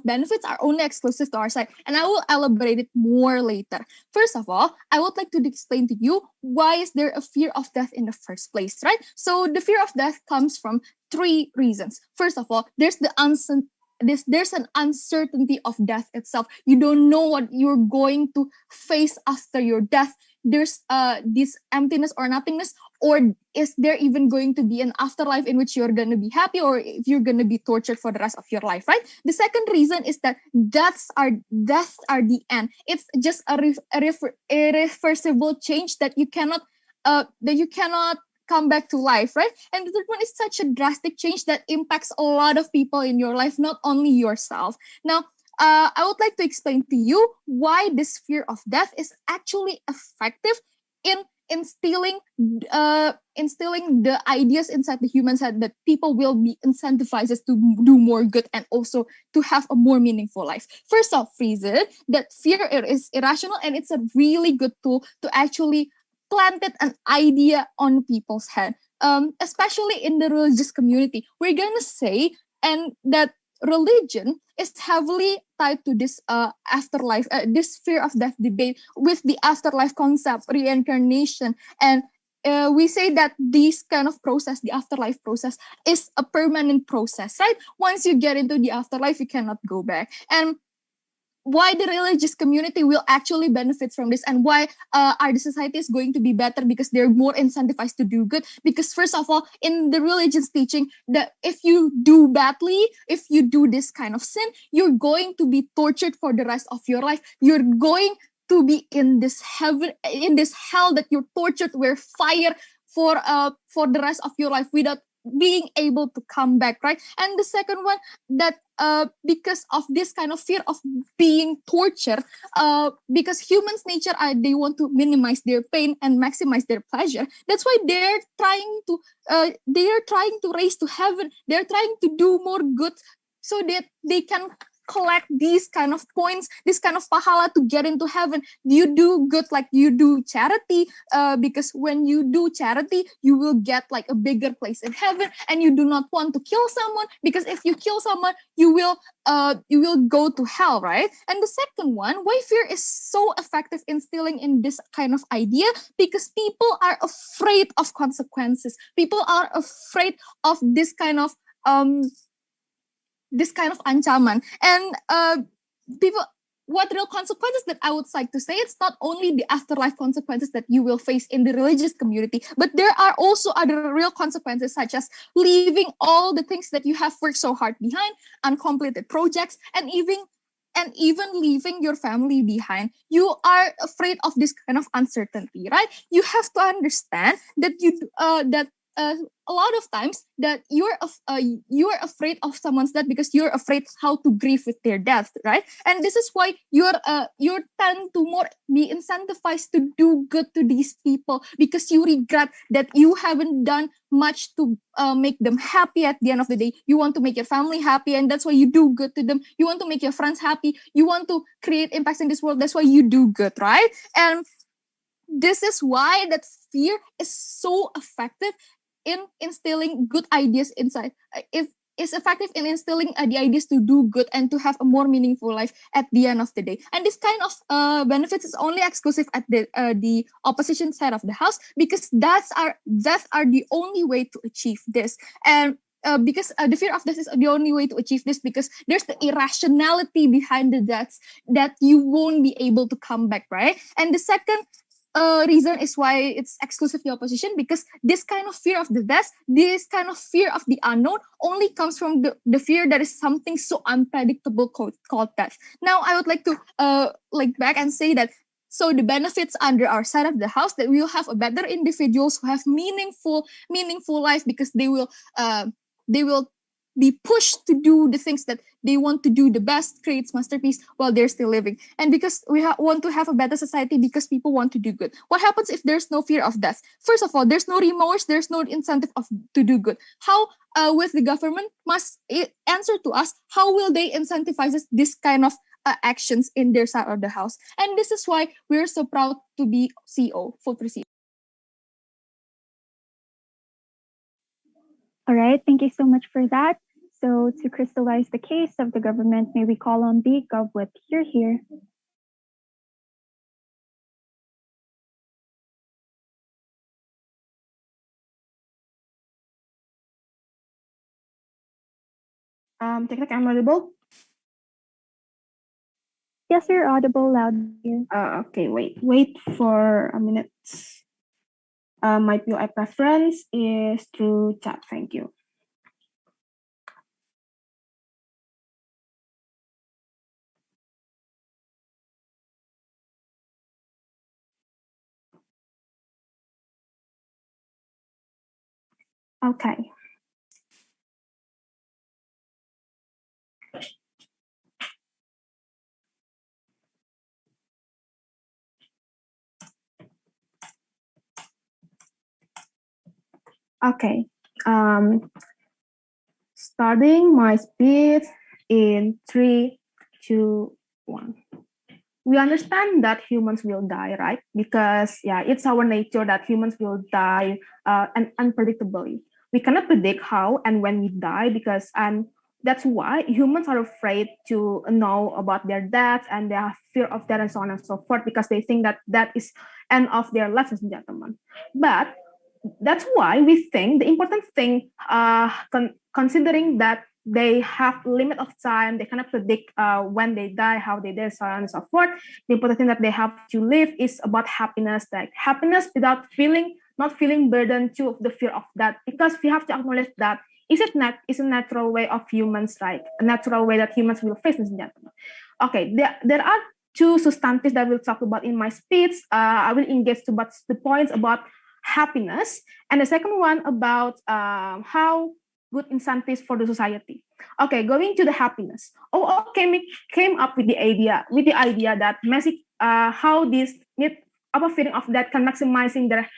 benefits are only exclusive to our side. And I will elaborate it more later. First of all, I would like to explain to you why is there a fear of death in the first place, right? So the fear of death comes from three reasons. First of all, there's an uncertainty of death itself. You don't know what you're going to face after your death. There's this emptiness or nothingness, or is there even going to be an afterlife in which you're going to be happy, or if you're going to be tortured for the rest of your life, right? The second reason is that deaths are the end. It's just a irreversible change that you cannot come back to life, right? And the third one is such a drastic change that impacts a lot of people in your life, not only yourself. Now, I would like to explain to you why this fear of death is actually effective in instilling the ideas inside the human head that people will be incentivized to do more good and also to have a more meaningful life. First off, reason that fear is irrational, and it's a really good tool to actually planted an idea on people's head, especially in the religious community. We're gonna say and that religion is heavily tied to this afterlife, this fear of death debate with the afterlife concept, reincarnation, and we say that this kind of process, the afterlife process, is a permanent process, right? Once you get into the afterlife, you cannot go back. And why the religious community will actually benefit from this, and why our society is going to be better because they're more incentivized to do good. Because first of all, in the religion's teaching, that if you do badly, if you do this kind of sin, you're going to be tortured for the rest of your life. You're going to be in this heaven, in this hell that you're tortured with fire for the rest of your life without being able to come back, right? And the second one, that because of this kind of fear of being tortured, because humans' nature they want to minimize their pain and maximize their pleasure. That's why they're trying to raise to heaven. They're trying to do more good so that they can collect these kind of points, this kind of pahala to get into heaven. You do good, like you do charity, because when you do charity, you will get like a bigger place in heaven. And you do not want to kill someone, because if you kill someone, you will go to hell, right? And the second one, why fear is so effective in instilling in this kind of idea, because people are afraid of consequences. People are afraid of this kind of ancaman. And what real consequences that I would like to say, it's not only the afterlife consequences that you will face in the religious community, but there are also other real consequences, such as leaving all the things that you have worked so hard behind, uncompleted projects, and even leaving your family behind. You are afraid of this kind of uncertainty, right? You have to understand that a lot of times that you're afraid of someone's death because you're afraid how to grieve with their death, right? And this is why you're tend to more be incentivized to do good to these people, because you regret that you haven't done much to make them happy at the end of the day. You want to make your family happy, and that's why you do good to them. You want to make your friends happy. You want to create impacts in this world. That's why you do good, right? And this is why that fear is so effective in instilling good ideas inside. If is effective in instilling the ideas to do good and to have a more meaningful life at the end of the day. And this kind of benefits is only exclusive at the opposition side of the house, because that's the only way to achieve this. And because the fear of death is the only way to achieve this, because there's the irrationality behind the deaths that you won't be able to come back, right? And the second reason is why it's exclusively opposition, because this kind of fear of the death, this kind of fear of the unknown only comes from the fear that is something so unpredictable called death. Now, I would like to back and say that, so the benefits under our side of the house, that we will have a better individuals who have meaningful life, because they will be pushed to do the things that they want to do, the best, creates masterpiece while they're still living. And because we want to have a better society, because people want to do good. What happens if there's no fear of death? First of all, there's no remorse, there's no incentive to do good. How with the government must answer to us, how will they incentivize this kind of actions in their side of the house? And this is why we're so proud to be CEO, full CEO. All right, thank you so much for that. So to crystallize the case of the government, may we call on the GovWhip here. Technic, I'm audible? Yes, you're audible, loud here. Okay, wait for a minute. My POI preference is through chat. Thank you. Okay. Okay. Starting my speech in 3, 2, 1. We understand that humans will die, right? Because it's our nature that humans will die and unpredictably. We cannot predict how and when we die, because that's why humans are afraid to know about their death, and they have fear of death and so on and so forth, because they think that that is end of their lives, ladies and gentlemen. But that's why we think the important thing, considering that they have limit of time, they cannot predict when they die, how they die, so on and so forth. The important thing that they have to live is about happiness, like happiness without not feeling burdened to the fear of that, because we have to acknowledge that is a natural way of humans, right? A natural way that humans will face, ladies and gentlemen. Okay, there are 2 substantives that we'll talk about in my speech. I will engage to the points about happiness, and the second one about how good incentives for the society. Okay, going to the happiness. Came up with the idea that how this need of a feeling of that can maximizing their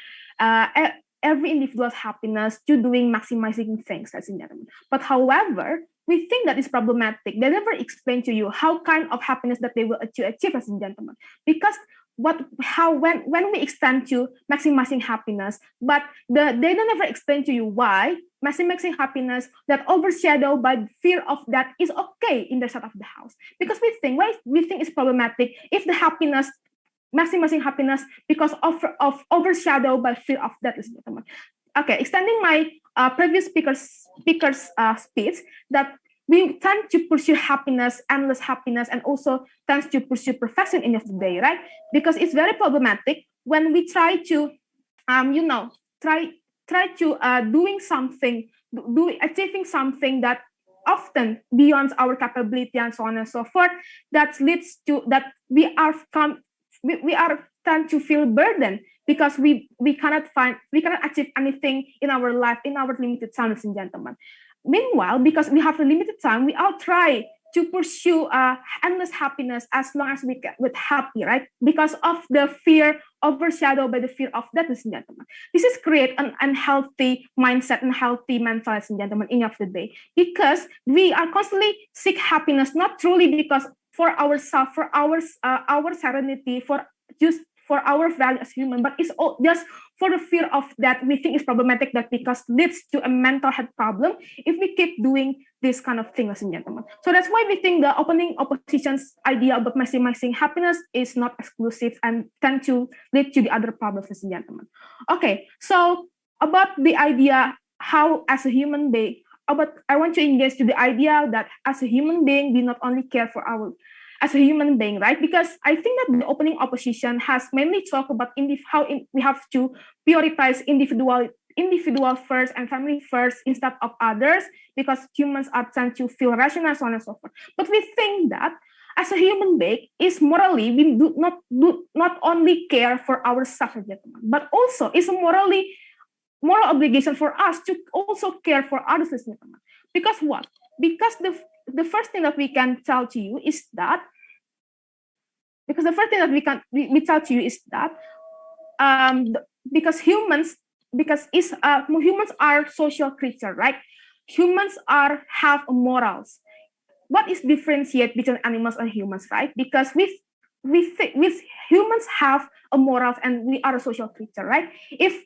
every individual's happiness to doing maximizing things, ladies and gentlemen. But however, we think that is problematic. They never explain to you how kind of happiness that they will achieve, ladies and gentlemen, because when we extend to maximizing happiness, but they don't ever explain to you why maximizing happiness that overshadowed by fear of that is okay in the side of the house. Because we think it's problematic if the happiness, maximizing happiness because of overshadowed by fear of that, ladies and gentlemen. Okay, extending my previous speaker's speech, that we tend to pursue happiness, endless happiness, and also tends to pursue perfection in the end of the day, right? Because it's very problematic when we try to, doing something, achieving something that often beyond our capability and so on and so forth. That leads to that we are tend to feel burdened, because we cannot achieve anything in our life in our limited time, ladies and gentlemen. Meanwhile, because we have a limited time, we all try to pursue endless happiness as long as we get with happy, right? Because of the fear overshadowed by the fear of death, ladies and gentlemen. This is create an unhealthy mindset and healthy mental, ladies and gentlemen, in the end of the day. Because we are constantly seek happiness, not truly because for ourselves, for our serenity, for for our value as human, but it's all just for the fear of that we think is problematic, that because leads to a mental health problem if we keep doing this kind of thing, ladies and gentlemen. So that's why we think the opening opposition's idea about maximizing happiness is not exclusive and tend to lead to the other problems, ladies and gentlemen. Okay, so about the idea how as a human being, I want to engage to the idea that as a human being, we not only care for our as a human being, right? Because I think that the opening opposition has mainly talked about we have to prioritize individual first and family first instead of others, because humans are tend to feel rational, so on and so forth. But we think that as a human being is morally, we do not only care for ourselves, but also it's a moral obligation for us to also care for others, gentlemen. Because what? Because the first thing that we can tell to you is that because humans are social creatures, right? Humans have morals. What is differentiate between animals and humans, right? Because with humans have a morals and we are a social creature, right? If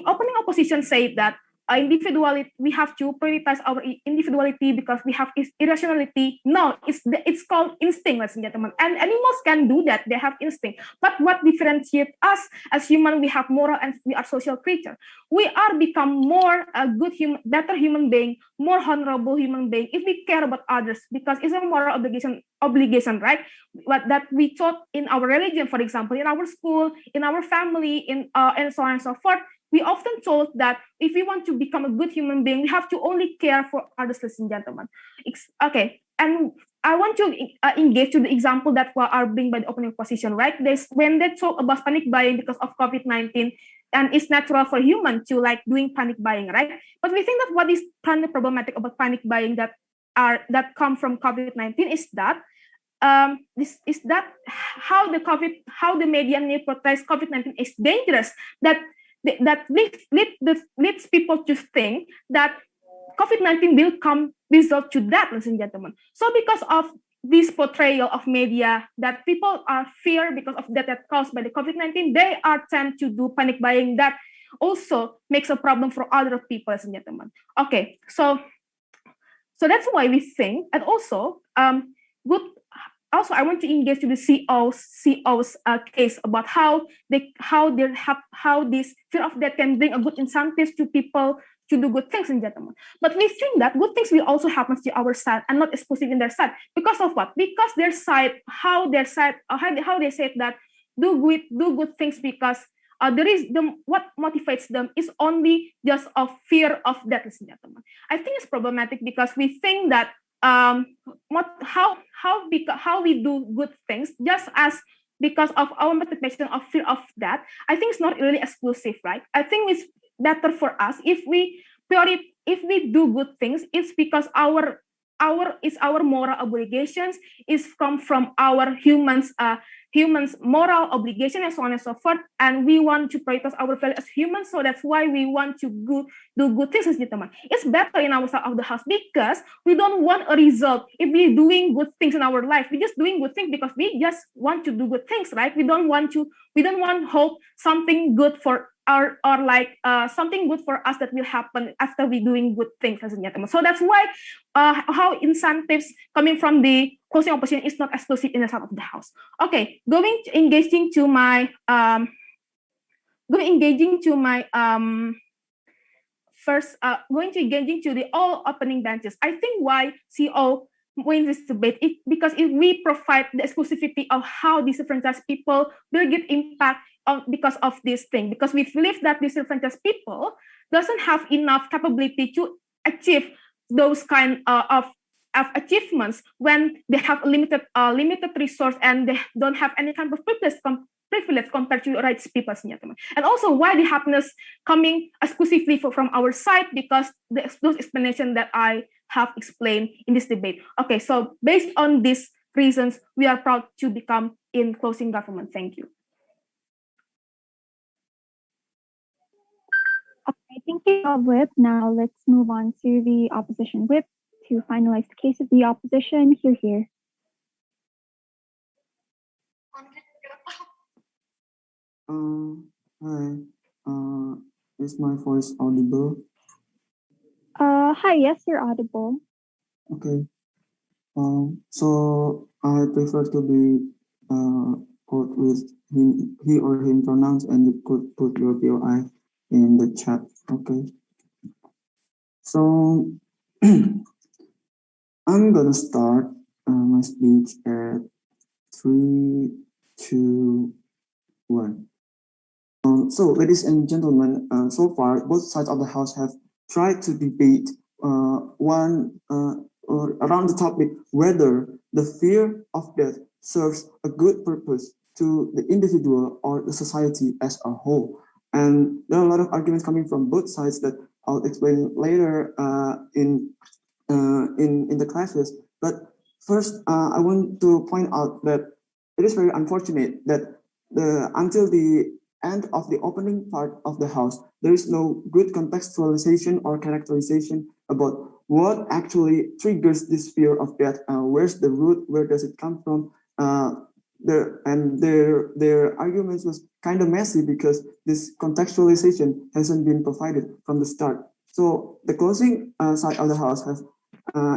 opening opposition say that individuality, we have to prioritize our individuality because we have irrationality. No, it's called instinct, ladies and gentlemen. And animals can do that; they have instinct. But what differentiates us as human? We have moral and we are social creature. We are become more a good human, better human being, more honorable human being if we care about others, because it's a moral obligation, right? What that we taught in our religion, for example, in our school, in our family, and so on and so forth. We often told that if we want to become a good human being, we have to only care for others, ladies and gentlemen. Okay, and I want to engage to the example that are being by the opening position, right? When they talk about panic buying because of COVID-19, and it's natural for human to like doing panic buying, right? But we think that what is kind of problematic about panic buying that come from COVID-19 is that how the media portrays COVID-19 is dangerous, that leads people to think that COVID-19 will come result to that, ladies and gentlemen. So because of this portrayal of media that people are fear because of that caused by the COVID-19, they are tend to do panic buying that also makes a problem for other people, ladies and gentlemen. Okay, so that's why we think, and also Also, I want to engage to the CO's case about how this fear of death can bring a good incentives to people to do good things, and gentlemen. But we think that good things will also happen to our side and not exclusive in their side. Because of what? Because how they said that do good things because what motivates them is only just a fear of death, ladies and gentlemen. I think it's problematic because we think that how we do good things just as because of our motivation of fear of that. I think it's not really exclusive, right? I think it's better for us if we do good things. It's because our moral obligations is come from our humans moral obligation and so on and so forth, and we want to prioritize our value as humans. So that's why we want to do good things, gentlemen. It's better in our side of the house because we don't want a result if we're doing good things in our life. We're just doing good things because we just want to do good things, right? We don't want hope something good for something good for us that will happen after we doing good things, ladies and gentlemen. So that's why how incentives coming from the closing opposition is not exclusive in the side of the house. Okay, engaging to the all opening benches. I think why CO wins this debate because if we provide the exclusivity of how disenfranchised people will get impact because of this thing, because we believe that disenfranchised people doesn't have enough capability to achieve those kind of achievements when they have limited resource and they don't have any kind of privilege compared to rights people, gentlemen. And also why the happiness coming exclusively from our side, because those explanations that I have explained in this debate. Okay, so based on these reasons, we are proud to become in closing government. Thank you. Okay, thank you, Whip. Now let's move on to the opposition whip to finalize the case of the opposition. Here. Hi. Is my voice audible? Hi, yes, you're audible. Okay. So I prefer to be quote with him, he or him pronouns, and you could put your POI in the chat. Okay. So I'm gonna start my speech at 3, 2, 1. So, ladies and gentlemen, so far both sides of the house have tried to debate or around the topic whether the fear of death serves a good purpose to the individual or the society as a whole. And there are a lot of arguments coming from both sides that I'll explain later in the classes. But first, I want to point out that it is very unfortunate that until the end of the opening part of the house, there is no good contextualization or characterization about what actually triggers this fear of death. Where's the root? Where does it come from? Their arguments was kind of messy because this contextualization hasn't been provided from the start. So the closing side of the house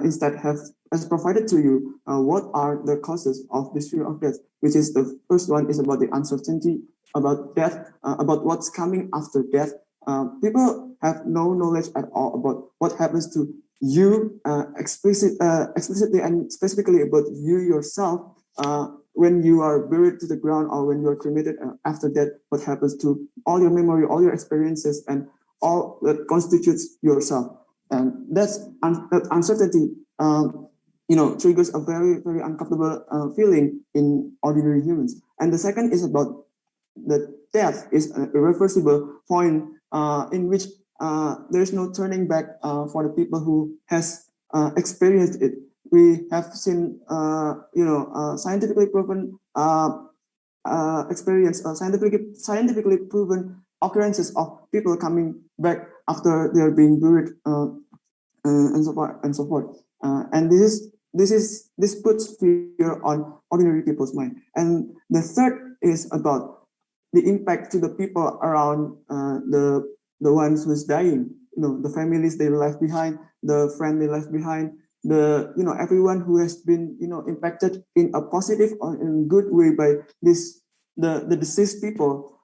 instead has provided to you what are the causes of this fear of death, which is the first one is about the uncertainty about death, about what's coming after death. People have no knowledge at all about what happens to you explicitly and specifically about you yourself when you are buried to the ground or when you are cremated after that, what happens to all your memory, all your experiences, and all that constitutes yourself. And that uncertainty, triggers a very, very uncomfortable feeling in ordinary humans. And the second is about the death is an irreversible point in which there is no turning back for the people who has experienced it. We have seen, scientifically proven experience, scientifically proven occurrences of people coming back after they are being buried, and so forth and so forth. And this puts fear on ordinary people's mind. And the third is about the impact to the people around the ones who's dying. The families they left behind, the friend they left behind, everyone who has been impacted in a positive or in a good way by the deceased people.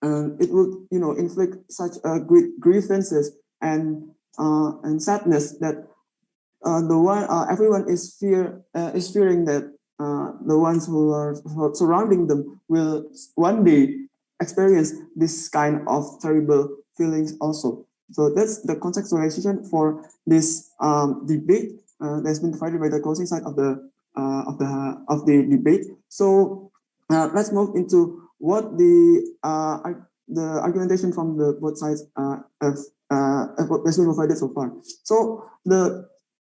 It would inflict such great grievances and sadness that everyone is fearing that the ones who are surrounding them will one day experience this kind of terrible feelings also. So that's the contextualization for this debate that's been provided by the closing side of the debate. So let's move into what the argumentation from the both sides has been provided so far. So the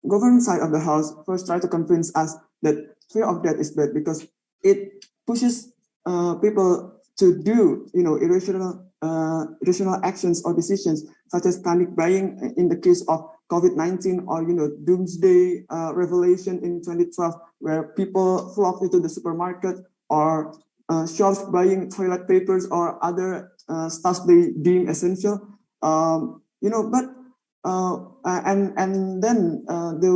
government side of the house first tried to convince us that fear of death is bad because it pushes people to do irrational actions or decisions such as panic buying in the case of COVID-19 or doomsday revelation in 2012 where people flocked into the supermarket or shops buying toilet papers or other stuff they deem essential. But and then they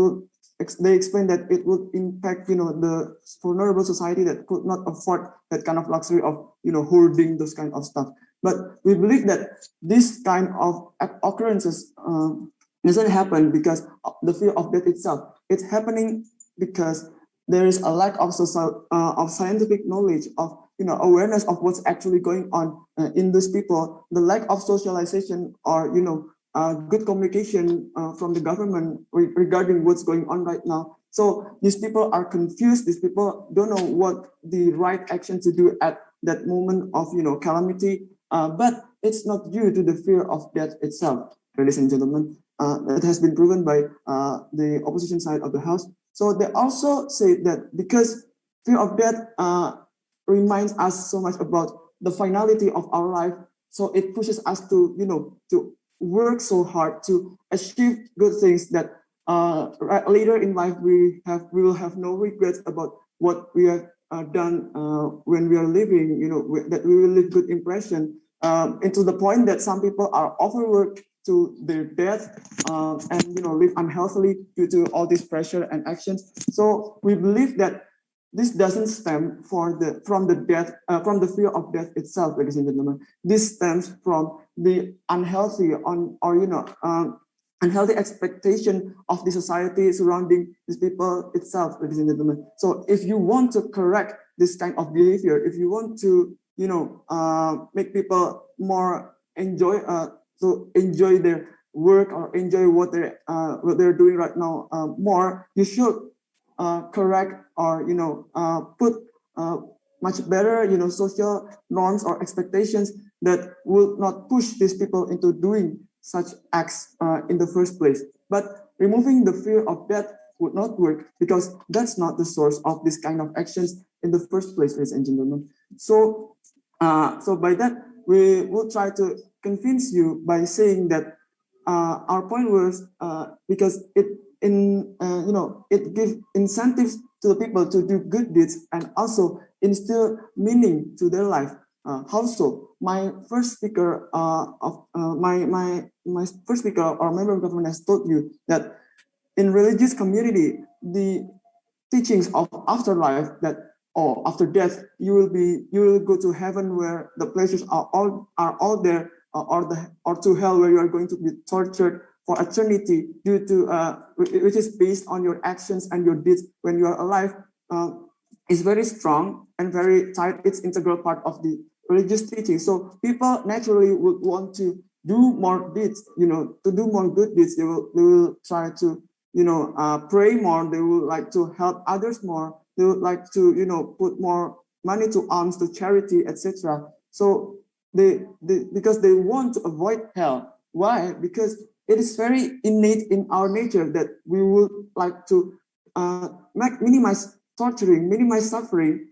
explain that it would impact the vulnerable society that could not afford that kind of luxury of hoarding those kind of stuff. But we believe that this kind of occurrences doesn't happen because of the fear of death itself. It's happening because there is a lack of scientific knowledge of awareness of what's actually going on in these people, the lack of socialization or good communication from the government regarding what's going on right now. So these people are confused. These people don't know what the right action to do at that moment of calamity. But it's not due to the fear of death itself, ladies and gentlemen. That has been proven by the opposition side of the house. So they also say that because fear of death reminds us so much about the finality of our life, so it pushes us to to work so hard to achieve good things that later in life we will have no regrets about what we have done when we are living, that we will leave good impression, into the point that some people are overworked to their death, and live unhealthily due to all this pressure and actions. So we believe that this doesn't stem from the fear of death itself, ladies and gentlemen. This stems from the unhealthy unhealthy expectation of the society surrounding these people itself, ladies and gentlemen. So if you want to correct this kind of behavior, if you want to make people more enjoy their work or enjoy what they're doing right now more, you should correct or put much better social norms or expectations that will not push these people into doing such acts in the first place. But removing the fear of death would not work, because that's not the source of this kind of actions in the first place, ladies and gentlemen. So by that, we will try to convince you by saying that our point was because it gives incentives to the people to do good deeds and also instill meaning to their life. How so? My first speaker my first speaker or member of government has told you that in religious community, the teachings of afterlife, that after death you will go to heaven where the pleasures are all there, or to hell where you are going to be tortured for eternity due to which is based on your actions and your deeds when you are alive, is very strong and very tight. It's integral part of the religious teaching. So people naturally would want to do more deeds, to do more good deeds. They will try to pray more. They would like to help others more. They would like to put more money to alms, to charity, etc. So because they want to avoid hell. Why? Because it is very innate in our nature that we would like to minimize torturing, minimize suffering,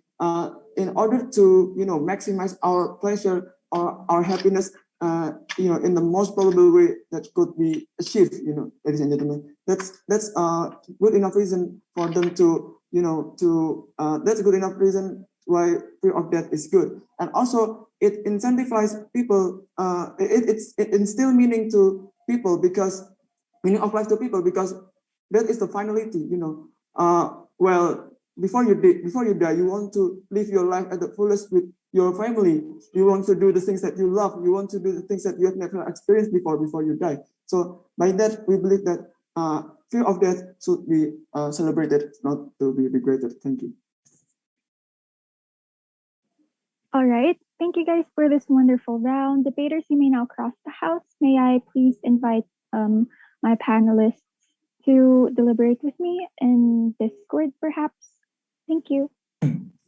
in order to maximize our pleasure or our happiness, in the most probable way that could be achieved, ladies and gentlemen. That's good enough reason for them to that's good enough reason why fear of death is good. And also it incentivizes people, it instills meaning to people, because meaning of life to people, because that is the finality, well, before you die, you want to live your life at the fullest with your family. You want to do the things that you love. You want to do the things that you have never experienced before you die. So by that, we believe that fear of death should be celebrated, not to be regretted. Thank you. All right. Thank you guys for this wonderful round. Debaters, you may now cross the house. May I please invite my panelists to deliberate with me in Discord, perhaps? Thank you.